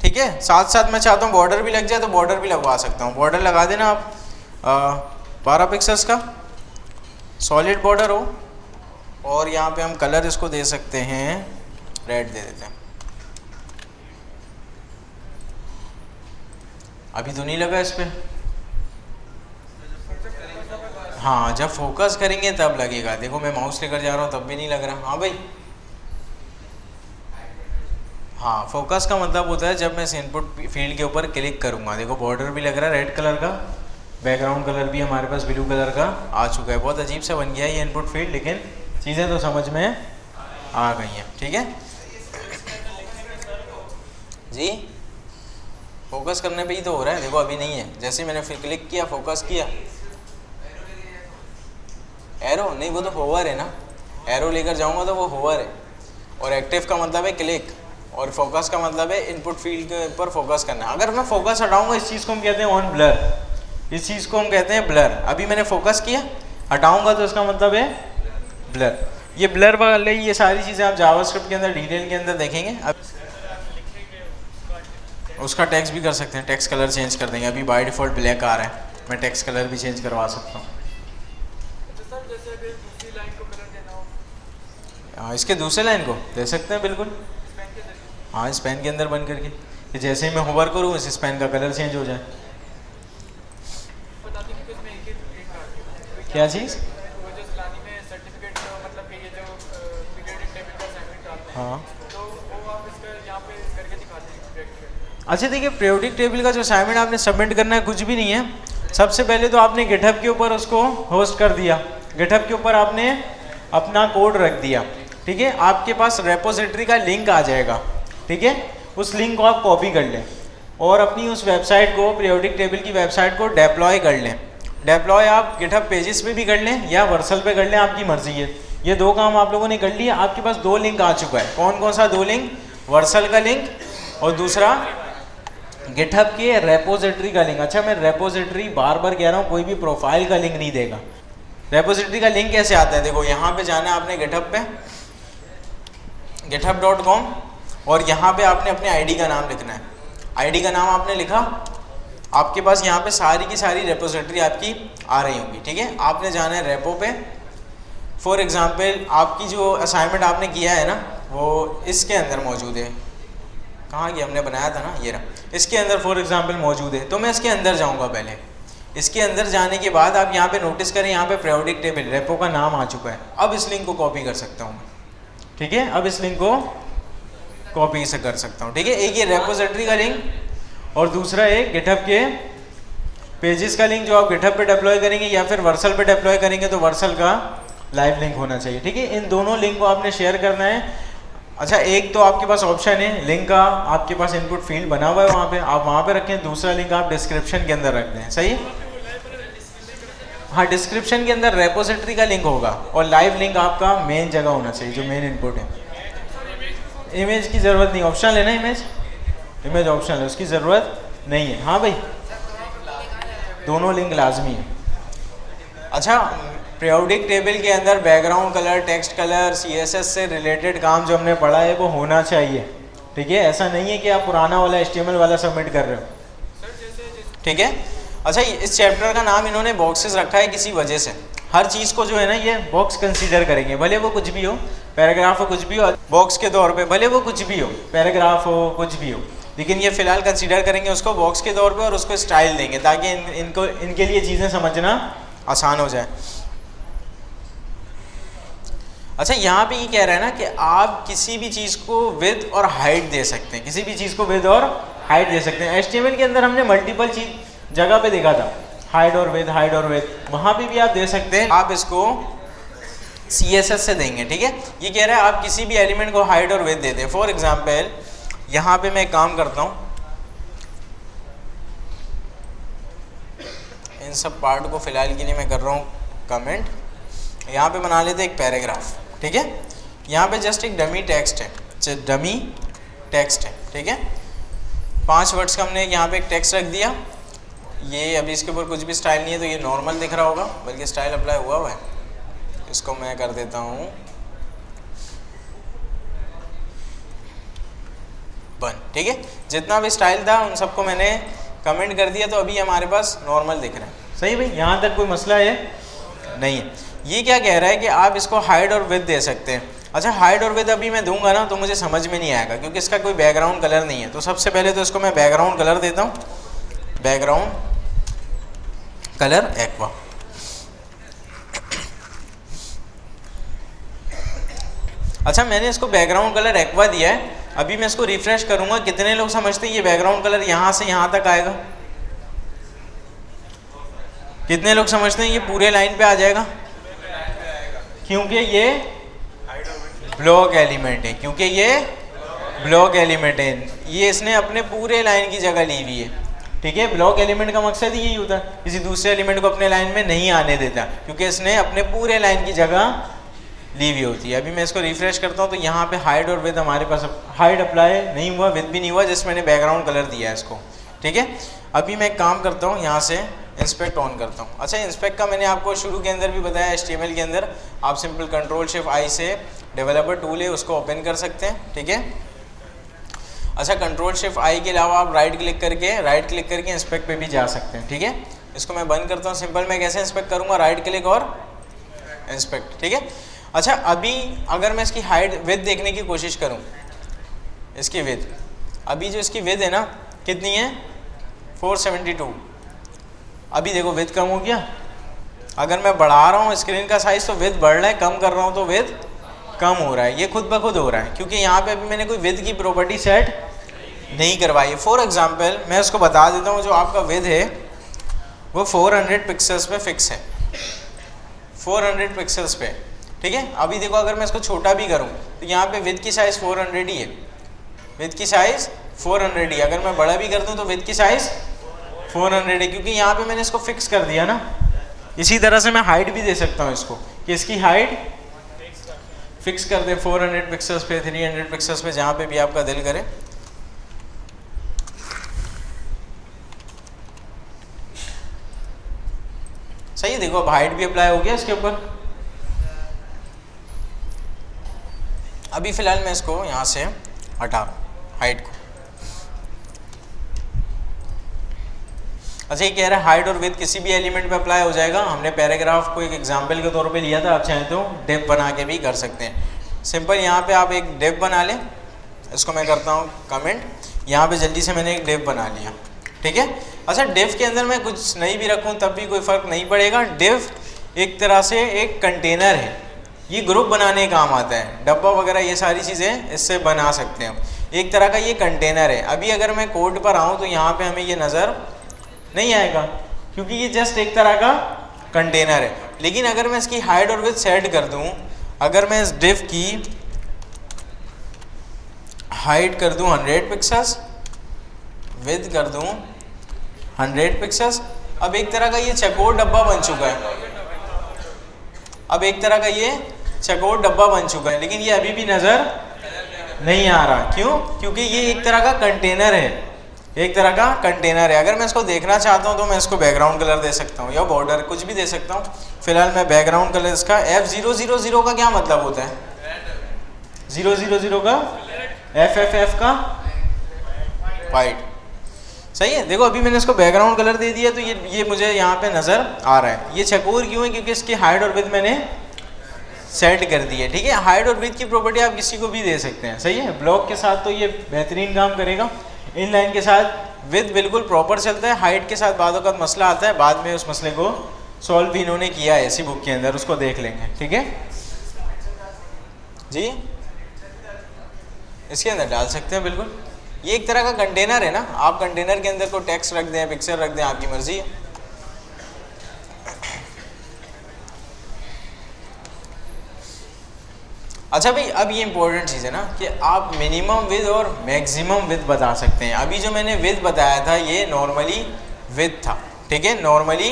ठीक है। साथ साथ मैं चाहता हूँ बॉर्डर भी लग जाए तो बॉर्डर भी लगवा सकता हूँ। बॉर्डर लगा देना आप 12 पिक्सल्स का सॉलिड बॉर्डर हो, और यहाँ पे हम कलर इसको दे सकते हैं, रेड दे देते हैं। अभी तो नहीं लगा इस पर, हाँ जब फोकस करेंगे तब लगेगा। देखो मैं माउस लेकर जा रहा हूँ तब भी नहीं लग रहा। हाँ भाई, हाँ फोकस का मतलब होता है जब मैं इस इनपुट फील्ड के ऊपर क्लिक करूँगा। देखो बॉर्डर भी लग रहा है रेड कलर का, बैकग्राउंड कलर भी हमारे पास ब्लू कलर का आ चुका है। बहुत अजीब सा बन गया है ये इनपुट फील्ड, लेकिन चीज़ें तो समझ में आ गई हैं। ठीक है जी, फोकस करने पे ही तो हो रहा है। देखो अभी नहीं है, जैसे मैंने फिर क्लिक किया फोकस किया, एरो नहीं, वो तो होवर है ना, एरो लेकर जाऊंगा तो वो होवर है। और एक्टिव का मतलब है क्लिक, और फोकस का मतलब है इनपुट फील्ड के ऊपर फोकस करना। अगर मैं फोकस हटाऊंगा इस चीज़ को हम कहते हैं ऑन ब्लर, इस चीज़ को हम कहते हैं ब्लर। अभी मैंने फोकस किया, हटाऊंगा तो इसका मतलब है ब्लर। ये ब्लर वाले ये सारी चीज़ें आप जावास्क्रिप्ट के अंदर डिटेल के अंदर देखेंगे। अब उसका टेक्स्ट भी कर सकते हैं, टेक्स्ट कलर चेंज कर देंगे। अभी बाय डिफ़ॉल्ट ब्लैक आ रहा है, मैं टेक्स्ट कलर भी चेंज करवा सकता हूँ। हाँ इसके दूसरे लाइन को दे सकते हैं बिल्कुल। हाँ इस पेन के अंदर बन करके कि जैसे ही मैं होवर करूँ इस पेन का कलर चेंज हो जाए। क्या चीज़? हाँ अच्छा देखिए, पीरियोडिक टेबल का जो असाइनमेंट आपने सबमिट करना है कुछ भी नहीं है। सबसे पहले तो आपने गिटहब के ऊपर उसको होस्ट कर दिया, गिटहब के ऊपर आपने अपना कोड रख दिया, ठीक है, आपके पास रेपोजिटरी का लिंक आ जाएगा, ठीक है, उस लिंक को आप कॉपी कर लें और अपनी उस वेबसाइट को, पीरियोडिक टेबल की वेबसाइट को डेप्लॉय कर लें। डेप्लॉय आप गिटहब पेजेस पे भी कर लें या वर्सल पे कर लें, आपकी मर्जी है। ये दो काम आप लोगों ने कर लिया, आपके पास दो लिंक आ चुका है। कौन कौन सा दो लिंक? वर्सल का लिंक और दूसरा गिटहब के रेपोजिटरी का लिंक। अच्छा, मैं रेपोजिटरी बार बार कह रहा हूँ, कोई भी प्रोफाइल का लिंक नहीं देगा। रेपोजिटरी का लिंक कैसे आता है? देखो, यहाँ पे जाना है आपने गिटहब पे, github.com, और यहाँ पे आपने अपने आईडी का नाम लिखना है। आईडी का नाम आपने लिखा, आपके पास यहाँ पे सारी की सारी रेपोजिटरी आपकी आ रही होंगी, ठीक है। आपने जाना है रेपो पे। फॉर एग्जांपल आपकी जो असाइनमेंट आपने किया है ना, वो इसके अंदर मौजूद है। कहाँ की हमने बनाया था ना, ये रहा, इसके अंदर फॉर एग्जांपल मौजूद है। तो मैं इसके अंदर जाऊँगा पहले। इसके अंदर जाने के बाद आप यहाँ पे नोटिस करें, यहाँ पे पीरियोडिक टेबल रेपो का नाम आ चुका है। अब इस लिंक को कॉपी कर सकता हूँ, ठीक है, अब इस लिंक को कॉपी से कर सकता हूँ, ठीक है। एक ये रेपोजिटरी का लिंक और दूसरा एक गिटहब के पेजेस का लिंक, जो आप गिटहब पे डिप्लॉय करेंगे या फिर वर्सल पे डिप्लॉय करेंगे तो वर्सल का लाइव लिंक होना चाहिए, ठीक है। इन दोनों लिंक को आपने शेयर करना है। अच्छा, एक तो आपके पास ऑप्शन है लिंक का, आपके पास इनपुट फील्ड बना हुआ है वहाँ पे, आप वहाँ पे रखें। दूसरा लिंक आप डिस्क्रिप्शन के अंदर रख दें, सही। हाँ, डिस्क्रिप्शन के अंदर रेपोजिटरी का लिंक होगा और लाइव लिंक आपका मेन जगह होना चाहिए, जो मेन इनपुट है। इमेज की ज़रूरत नहीं, ऑप्शन लेना, इमेज ऑप्शन है, उसकी ज़रूरत नहीं है। हाँ भाई, दोनों लिंक लाजमी है। अच्छा, पीरियोडिक टेबल के अंदर background colour, text colour, CSS से रिलेटेड काम जो हमने पढ़ा है वो होना चाहिए, ठीक है। ऐसा नहीं है कि आप पुराना वाला HTML वाला सबमिट कर रहे हो, ठीक है। अच्छा, इस चैप्टर का नाम इन्होंने बॉक्सेस रखा है किसी वजह से। हर चीज़ को जो है ना, ये बॉक्स कंसीडर करेंगे, भले वो कुछ भी हो, पैराग्राफ हो, कुछ भी हो, बॉक्स के तौर पे, भले वो कुछ भी हो, पैराग्राफ हो, कुछ भी हो, लेकिन ये फिलहाल कंसीडर करेंगे उसको बॉक्स के तौर पे और उसको स्टाइल देंगे ताकि इनके लिए चीज़ें समझना आसान हो जाए। अच्छा, यहाँ पे ये कह रहा है ना कि आप किसी भी चीज़ को विड्थ और हाइट दे सकते हैं, किसी भी चीज़ को विड्थ और हाइट दे सकते हैं। HTML के अंदर हमने मल्टीपल चीज़ जगह पे देखा था, हाइड और विद, हाइड और विद, वहाँ पे भी आप दे सकते हैं। आप इसको CSS से देंगे, ठीक है। ये कह रहा है आप किसी भी एलिमेंट को हाइड और विद दे दें। फॉर एग्जांपल यहाँ पे मैं एक काम करता हूँ, इन सब पार्ट को फिलहाल के लिए मैं कर रहा हूँ कमेंट। यहाँ पे बना लेते एक पैराग्राफ, ठीक है। यहाँ पे जस्ट एक डमी टेक्स्ट है, डमी टेक्स्ट है, ठीक है। 5 वर्ड्स का हमने यहाँ पे एक टेक्स्ट रख दिया। ये अभी इसके ऊपर कुछ भी स्टाइल नहीं है तो ये नॉर्मल दिख रहा होगा, बल्कि स्टाइल अप्लाई हुआ है। इसको मैं कर देता हूँ बन, ठीक है। जितना भी स्टाइल था उन सबको मैंने कमेंट कर दिया, तो अभी हमारे पास नॉर्मल दिख रहा है, सही भाई, यहाँ तक कोई मसला है नहीं है। ये क्या कह रहा है कि आप इसको हाइड और विद दे सकते हैं। अच्छा, हाइड और विद अभी मैं दूंगा ना तो मुझे समझ में नहीं आएगा क्योंकि इसका कोई बैकग्राउंड कलर नहीं है। तो सबसे पहले तो इसको मैं बैकग्राउंड कलर देता हूँ, बैकग्राउंड कलर एक्वा। अच्छा, मैंने इसको बैकग्राउंड कलर एक्वा दिया है। अभी मैं इसको रिफ्रेश करूंगा, कितने लोग समझते हैं ये बैकग्राउंड कलर यहाँ से यहाँ तक आएगा? कितने लोग समझते हैं ये पूरे लाइन पे आ जाएगा? क्योंकि ये ब्लॉक एलिमेंट है, क्योंकि ये ब्लॉक एलिमेंट है, ये इसने अपने पूरे लाइन की जगह ली हुई है, ठीक है। ब्लॉक एलिमेंट का मकसद ही यही होता है, किसी दूसरे एलिमेंट को अपने लाइन में नहीं आने देता, क्योंकि इसने अपने पूरे लाइन की जगह ली हुई होती है। अभी मैं इसको रिफ्रेश करता हूँ तो यहाँ पे हाइड और विद हमारे पास हाइड अप्लाई नहीं हुआ, विद भी नहीं हुआ, जिस मैंने बैकग्राउंड कलर दिया है इसको, ठीक है। अभी मैं एक काम करता हूँ, यहाँ से इंस्पेक्ट ऑन करता हूँ। अच्छा, इंस्पेक्ट का मैंने आपको शुरू के अंदर भी बताया, HTML के अंदर आप सिंपल Ctrl+Shift+I से डेवलपर टूल है उसको ओपन कर सकते हैं, ठीक है। अच्छा, Ctrl+Shift+I के अलावा आप राइट क्लिक करके इंस्पेक्ट पे भी जा सकते हैं, ठीक है। इसको मैं बंद करता हूँ। सिंपल मैं कैसे इंस्पेक्ट करूँगा? राइट क्लिक और इंस्पेक्ट, ठीक है। अच्छा, अभी अगर मैं इसकी हाइट विड्थ देखने की कोशिश करूँ, इसकी विड्थ, अभी जो इसकी विड्थ है ना कितनी है? 472। अभी देखो विड्थ कम हो गया। अगर मैं बढ़ा रहा हूँ स्क्रीन का साइज तो विड्थ बढ़ रहा है, कम कर रहा हूँ तो विड्थ कम हो रहा है। ये खुद ब खुद हो रहा है क्योंकि यहाँ पे अभी मैंने कोई विड्थ की प्रॉपर्टी सेट नहीं करवाई है। फॉर एग्जांपल मैं उसको बता देता हूँ, जो आपका विड्थ है वो 400 पिक्सल्स पे फिक्स है, 400 पिक्सल्स पे, ठीक है। अभी देखो अगर मैं इसको छोटा भी करूँ तो यहाँ पे विड्थ की साइज़ 400 ही है, विड्थ की साइज़ 400 ही। अगर मैं बड़ा भी कर दूँ तो विड्थ की साइज़ 400 है, क्योंकि यहाँ पे मैंने इसको फिक्स कर दिया ना। इसी तरह से मैं हाइट भी दे सकता हूँ इसको कि इसकी हाइट फिक्स कर दे 400 पिक्सल्स पे, 300 पिक्सल्स पे, जहाँ पे भी आपका दिल करे। सही है, देखो अब हाइट भी अप्लाई हो गया इसके ऊपर। अभी फ़िलहाल मैं इसको यहाँ से हटा हाइट को। अच्छा, ये कह रहा है हाइट और विड्थ किसी भी एलिमेंट पे अप्लाई हो जाएगा। हमने पैराग्राफ को एक एग्जांपल के तौर पे लिया था, आप चाहें तो डिव बना के भी कर सकते हैं। सिंपल यहाँ पे आप एक डिव बना लें, इसको मैं करता हूँ कमेंट। यहाँ पे जल्दी से मैंने एक डिव बना लिया, ठीक है। अच्छा, डिव के अंदर मैं कुछ नहीं भी रखूँ तब भी कोई फ़र्क नहीं पड़ेगा। डिव एक तरह से एक कंटेनर है, ये ग्रुप बनाने का काम आता है। डब्बा वगैरह ये सारी चीज़ें इससे बना सकते हैं, एक तरह का ये कंटेनर है। अभी अगर मैं कोड पर आऊँ तो यहाँ पे हमें ये नज़र नहीं आएगा, क्योंकि ये जस्ट एक तरह का कंटेनर है। लेकिन अगर मैं इसकी हाइट और विड्थ सेट कर दूँ, अगर मैं इस डिव की हाइट कर दूँ 100 पिक्सल्स, विड्थ कर दूँ 100 पिक्सल्स, अब एक तरह का ये चकोर डब्बा बन चुका है। अब एक तरह का ये चकोर डब्बा बन चुका है, लेकिन ये अभी भी नज़र नहीं आ रहा। क्यों? क्योंकि ये एक तरह का कंटेनर है, एक तरह का कंटेनर है। अगर मैं इसको देखना चाहता हूँ तो मैं इसको बैकग्राउंड कलर दे सकता हूँ या बॉर्डर कुछ भी दे सकता हूँ। फिलहाल मैं बैकग्राउंड कलर इसका F000 का क्या मतलब होता है? 000 का FFF का वाइट। सही है, देखो अभी मैंने इसको बैकग्राउंड कलर दे दिया तो ये मुझे यहाँ पे नज़र आ रहा है। ये चकोर क्यों है? क्योंकि इसकी हाइट और विड्थ मैंने सेट कर दी है, ठीक है। हाइट और विड्थ की प्रॉपर्टी आप किसी को भी दे सकते हैं, सही है। ब्लॉक के साथ तो ये बेहतरीन काम करेगा, इन लाइन के साथ विड्थ बिल्कुल प्रॉपर चलता है। हाइट के साथ बाद वक्त मसला आता है, बाद में उस मसले को सॉल्व भी इन्होंने किया है इसी बुक के अंदर, उसको देख लेंगे, ठीक है जी। इसके अंदर डाल सकते हैं बिल्कुल, ये एक तरह का कंटेनर है ना। आप कंटेनर के अंदर को टेक्स्ट रख दें, पिक्चर रख दें, आपकी मर्जी है। अच्छा भाई, अब ये इंपॉर्टेंट चीज़ है ना कि आप मिनिमम विड्थ और मैक्सिमम विड्थ बता सकते हैं। अभी जो मैंने विड्थ बताया था ये नॉर्मली विड्थ था, ठीक है, नॉर्मली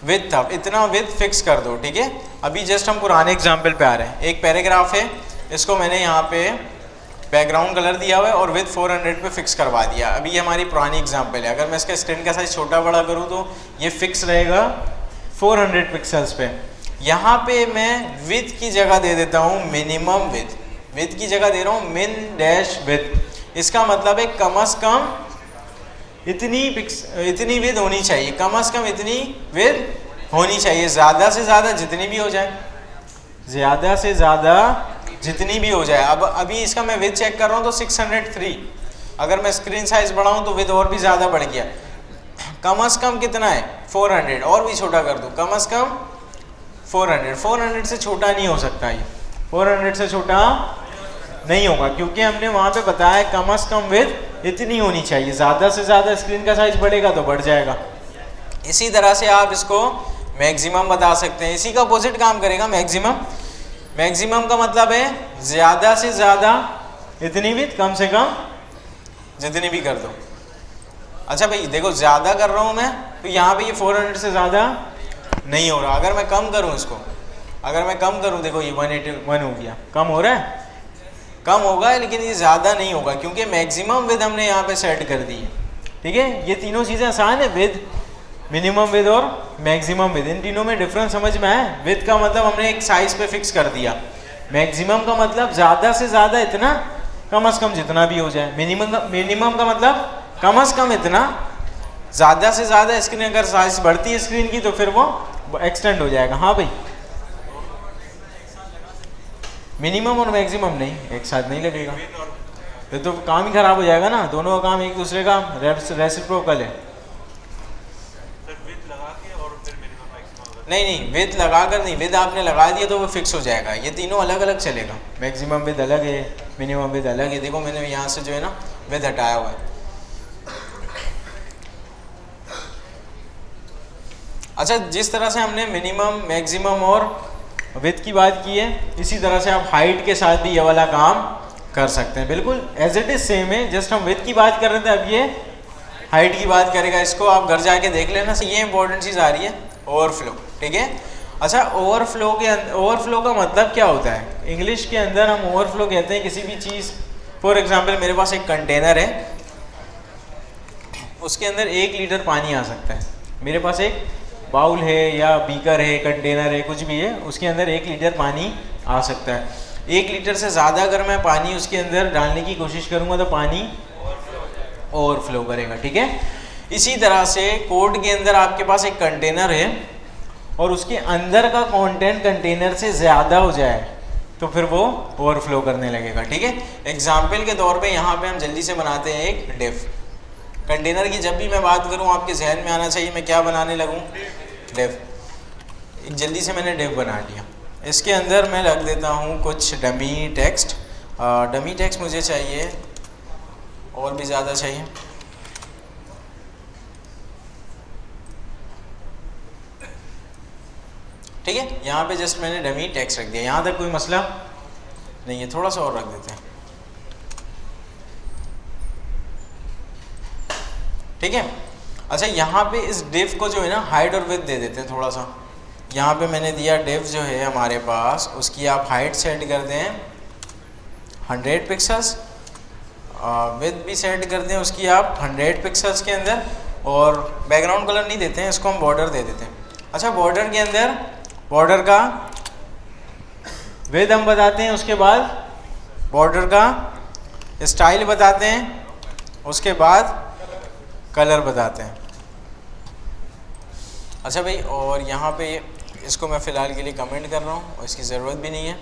विड्थ था। इतना विड्थ फिक्स कर दो, ठीक है। अभी जस्ट हम पुराने एग्जाम्पल पे आ रहे हैं। एक पैराग्राफ है, इसको मैंने यहाँ पे बैकग्राउंड कलर दिया हुआ है और विड्थ 400 पे फिक्स करवा दिया। अभी ये हमारी पुरानी एग्जाम्पल है। अगर मैं इसका स्क्रीन का साइज छोटा बड़ा करूँ तो ये फिक्स रहेगा 400 पिक्सल्स पे। यहाँ पे मैं विड्थ की जगह दे देता हूँ मिनिमम विड्थ, विड्थ की जगह दे रहा हूँ मिन डैश विड्थ। इसका मतलब है कम से कम इतनी विड्थ होनी चाहिए, कम से कम इतनी विड्थ होनी चाहिए। ज़्यादा से ज़्यादा जितनी भी हो जाए, ज़्यादा से ज़्यादा जितनी भी हो जाए। अब अभी इसका मैं विड्थ चेक कर रहा हूँ तो 603। अगर मैं स्क्रीन साइज बढ़ाऊँ तो विड्थ और भी ज़्यादा बढ़ गया। कम से कम कितना है? 400। और भी छोटा कर दूँ, कम से कम 400 से छोटा नहीं हो सकता। ये 400 से छोटा नहीं होगा, क्योंकि हमने वहाँ पे बताया कम से कम विड्थ इतनी होनी चाहिए। ज़्यादा से ज़्यादा स्क्रीन का साइज बढ़ेगा तो बढ़ जाएगा। इसी तरह से आप इसको मैक्सिमम बता सकते हैं, इसी का अपोजिट काम करेगा मैक्सिमम। मैक्सिमम का मतलब है ज़्यादा से ज़्यादा इतनी विड्थ, कम से कम जितनी भी कर दो। अच्छा भाई देखो, ज़्यादा कर रहा हूँ मैं तो यहाँ पे ये 400 से ज़्यादा नहीं हो रहा। अगर मैं कम करूँ इसको, अगर मैं कम करूँ, देखो ये 181 हो गया, कम हो रहा है, कम होगा, लेकिन ये ज़्यादा नहीं होगा क्योंकि मैक्सिमम विड्थ हमने यहाँ पे सेट कर दी है, ठीक है। ये तीनों चीज़ें आसान है, विड्थ, मिनिमम विड्थ और मैक्सिमम विड्थ। इन तीनों में डिफरेंस समझ में आया? विड्थ का मतलब हमने एक साइज पे फिक्स कर दिया, मैक्सिमम का मतलब ज़्यादा से ज़्यादा इतना, कम से कम जितना भी हो जाए। मिनिमम का मतलब कम से कम इतना, ज़्यादा से ज़्यादा स्क्रीन अगर साइज बढ़ती है स्क्रीन की तो फिर वो एक्सटेंड हो जाएगा। हाँ भाई, मिनिमम और मैक्सिमम नहीं, एक साथ नहीं लगेगा, फिर तो काम ही खराब हो जाएगा ना। दोनों का काम एक दूसरे का रेसिप्रोकल है। नहीं, विड्थ लगा कर नहीं, विड्थ आपने लगा दिया तो वो फिक्स हो जाएगा। ये तीनों अलग अलग चलेगा, मैक्सिमम विड्थ अलग है, मिनिमम विड्थ अलग है। देखो मैंने यहाँ से जो है ना विड्थ हटाया हुआ है। अच्छा, जिस तरह से हमने मिनिमम, मैक्सिमम और विड्थ की बात की है, इसी तरह से आप हाइट के साथ भी ये वाला काम कर सकते हैं। बिल्कुल एज इट इज सेम है, जस्ट हम विड्थ की बात कर रहे थे, अब ये हाइट की बात करेगा। इसको आप घर जाके देख लेना। ये इंपॉर्टेंट चीज़ आ रही है, ओवरफ्लो। ठीक है। अच्छा, ओवरफ्लो का मतलब क्या होता है? इंग्लिश के अंदर हम ओवरफ्लो कहते हैं किसी भी चीज़, फॉर एग्जाम्पल मेरे पास एक कंटेनर है, उसके अंदर 1 लीटर पानी आ सकता है। मेरे पास एक बाउल है या बीकर है, कंटेनर है, कुछ भी है, उसके अंदर 1 लीटर पानी आ सकता है। 1 लीटर से ज़्यादा अगर मैं पानी उसके अंदर डालने की कोशिश करूँगा तो पानी ओवरफ्लो करेगा। ठीक है। इसी तरह से कोड के अंदर आपके पास एक कंटेनर है और उसके अंदर का कंटेंट कंटेनर से ज़्यादा हो जाए तो फिर वो ओवरफ्लो करने लगेगा। ठीक है। एग्जाम्पल के तौर पे यहाँ पे हम जल्दी से बनाते हैं एक डिव। कंटेनर की जब भी मैं बात करूँ आपके जहन में आना चाहिए मैं क्या बनाने लगूँ? डिव। एक जल्दी से मैंने डिव बना लिया। इसके अंदर मैं रख देता हूँ कुछ डमी टेक्स्ट। डमी टेक्स्ट मुझे चाहिए और भी ज़्यादा चाहिए। ठीक है। यहाँ पे जस्ट मैंने डमी टेक्स्ट रख दिया। यहाँ तक कोई मसला नहीं है, थोड़ा सा और रख देते हैं। ठीक है। अच्छा, यहाँ पे इस डिव को जो है ना हाइट और विड्थ दे देते हैं थोड़ा सा। यहाँ पे मैंने दिया डिव जो है हमारे पास, उसकी आप हाइट सेट कर दें 100 पिक्सल्स, विड्थ भी सेट कर दें उसकी आप 100 पिक्सल्स के अंदर, और बैकग्राउंड कलर नहीं देते हैं, इसको हम बॉर्डर दे देते हैं। अच्छा, बॉर्डर के अंदर बॉर्डर का विड्थ हम बताते हैं, उसके बाद बॉर्डर का स्टाइल बताते हैं, उसके बाद कलर बताते हैं। अच्छा भाई, और यहाँ पे इसको मैं फ़िलहाल के लिए कमेंट कर रहा हूँ और इसकी ज़रूरत भी नहीं है।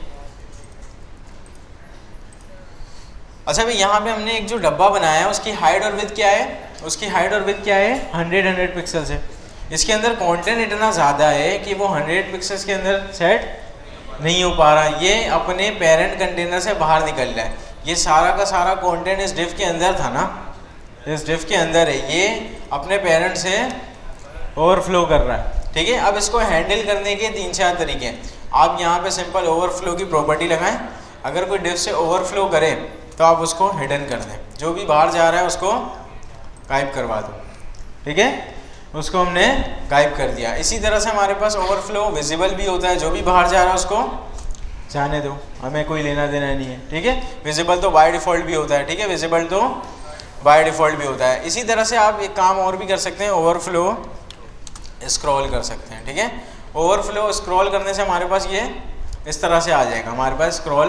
अच्छा भाई, यहाँ पे हमने एक जो डब्बा बनाया है उसकी हाइट और विड्थ क्या है? उसकी हाइट और विड्थ क्या है? 100 पिक्सल्स है। इसके अंदर कंटेंट इतना ज़्यादा है कि वो 100 पिक्सल्स के अंदर सेट नहीं हो पा रहा, ये अपने पेरेंट कंटेनर से बाहर निकल रहा है। ये सारा का सारा कंटेंट इस डिव के अंदर था ना, इस डिव के अंदर है, ये अपने पेरेंट से ओवरफ्लो कर रहा है। ठीक है। अब इसको हैंडल करने के 3-4 तरीके हैं। आप यहाँ पे सिंपल ओवरफ्लो की प्रॉपर्टी लगाएं। अगर कोई डिव से ओवरफ्लो करे तो आप उसको हिडन कर दें, जो भी बाहर जा रहा है उसको गायब करवा दो। ठीक है, उसको हमने गायब कर दिया। इसी तरह से हमारे पास ओवरफ्लो विजिबल भी होता है, जो भी बाहर जा रहा है उसको जाने दो, हमें कोई लेना देना नहीं है। ठीक है। विजिबल तो बाय डिफ़ॉल्ट भी होता है। ठीक है, विजिबल तो बाय डिफ़ॉल्ट भी होता है। इसी तरह से आप एक काम और भी कर सकते हैं, ओवरफ्लो स्क्रॉल कर सकते हैं। ठीक है। ओवरफ्लो स्क्रॉल करने से हमारे पास ये इस तरह से आ जाएगा, हमारे पास स्क्रॉल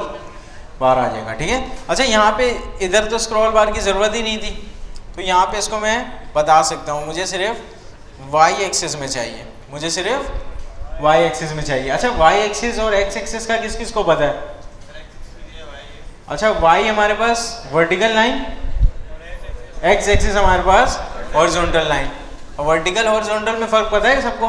बार आ जाएगा। ठीक है। अच्छा, यहाँ पे इधर तो स्क्रॉल बार की ज़रूरत ही नहीं थी, तो यहाँ पे इसको मैं बता सकता हूँ, मुझे सिर्फ वाई एक्सिस में चाहिए, मुझे सिर्फ वाई एक्सिस में चाहिए। अच्छा, वाई एक्सिस और एक्स एक्सिस का किस किस को पता है? अच्छा, वाई हमारे पास वर्टिकल लाइन, एक्स एक्सिस हमारे पास हॉरिजॉन्टल लाइन। और वर्टिकल हॉरिजॉन्टल में फ़र्क पता है सबको?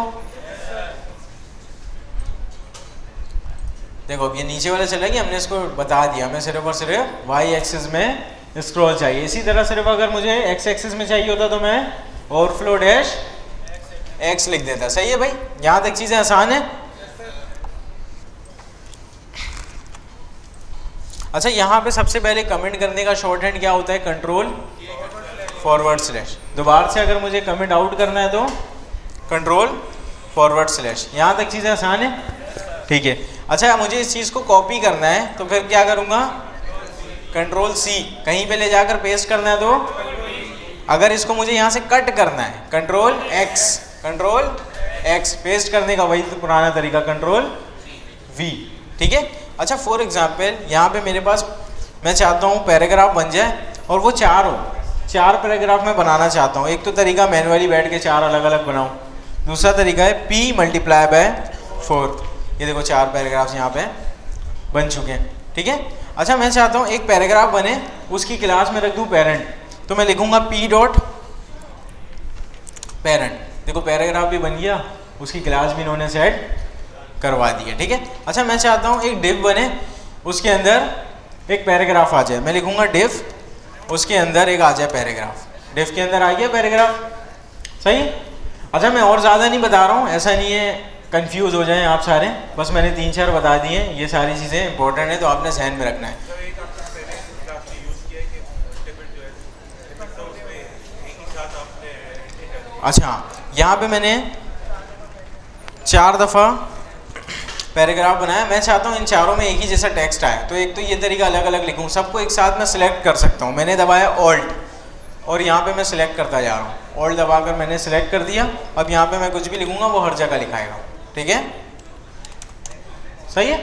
देखो, ये नीचे वाला चला गया, हमने इसको बता दिया, हमें सिर्फ और सिर्फ वाई एक्सिस में स्क्रॉल चाहिए। इसी तरह सिर्फ अगर मुझे एक्स एक्सिस में चाहिए होता तो मैं ओवरफ्लो डैश एक्स लिख देता। सही है भाई, यहाँ तक चीज़ें आसान है। अच्छा, यहाँ पे सबसे पहले कमेंट करने का शॉर्ट हैंड क्या होता है? Control forward slash. दोबारा से अगर मुझे कमेंट आउट करना है तो कंट्रोल फॉरवर्ड स्लैश। यहाँ तक चीज़ें आसान है। ठीक है। अच्छा, मुझे इस चीज़ को कॉपी करना है तो फिर क्या करूँगा? Control C. कहीं पे ले जाकर पेस्ट करना है तो अगर इसको मुझे यहाँ से कट करना है control x, control x. Paste करने का वही तो पुराना तरीका, कंट्रोल वी। ठीक है। अच्छा, फॉर एग्जाम्पल यहाँ पे मेरे पास, मैं चाहता हूँ पैराग्राफ बन जाए और वो 4 हो, 4 पैराग्राफ मैं बनाना चाहता हूँ। एक तो तरीका मैनुअली बैठ के 4 अलग अलग बनाऊँ, दूसरा तरीका है P × 4। ये देखो 4 पैराग्राफ्स यहाँ पे बन चुके हैं। ठीक है। अच्छा, मैं चाहता हूँ एक पैराग्राफ बने, उसकी क्लास में रख दूँ पेरेंट, तो मैं लिखूँगा P. पेरेंट। देखो पैराग्राफ भी बन गया, उसकी क्लास भी इन्होंने सेट करवा दी है। ठीक है। अच्छा, मैं चाहता हूँ एक डिव बने, उसके अंदर एक पैराग्राफ आ जाए, मैं लिखूँगा डिव, उसके अंदर एक आ जाए पैराग्राफ। डिव के अंदर आ गया पैराग्राफ। सही। अच्छा मैं और ज़्यादा नहीं बता रहा हूँ, ऐसा नहीं है कंफ्यूज हो जाएं आप सारे, बस मैंने 3-4 बता दिए, ये सारी चीज़ें इंपॉर्टेंट है तो आपने जहन में रखना है। अच्छा यहाँ पे मैंने 4 दफ़ा पैराग्राफ बनाया, मैं चाहता हूँ इन चारों में एक ही जैसा टेक्स्ट आए, तो एक तो ये तरीका अलग अलग लिखूँ, सबको एक साथ मैं सिलेक्ट कर सकता हूँ। मैंने दबाया ऑल्ट और यहाँ पे मैं सिलेक्ट करता जा रहा हूँ, ऑल्ट दबाकर मैंने सिलेक्ट कर दिया। अब यहाँ पे मैं कुछ भी लिखूँगा वो हर जगह लिखाएगा, ठीक है, सही है।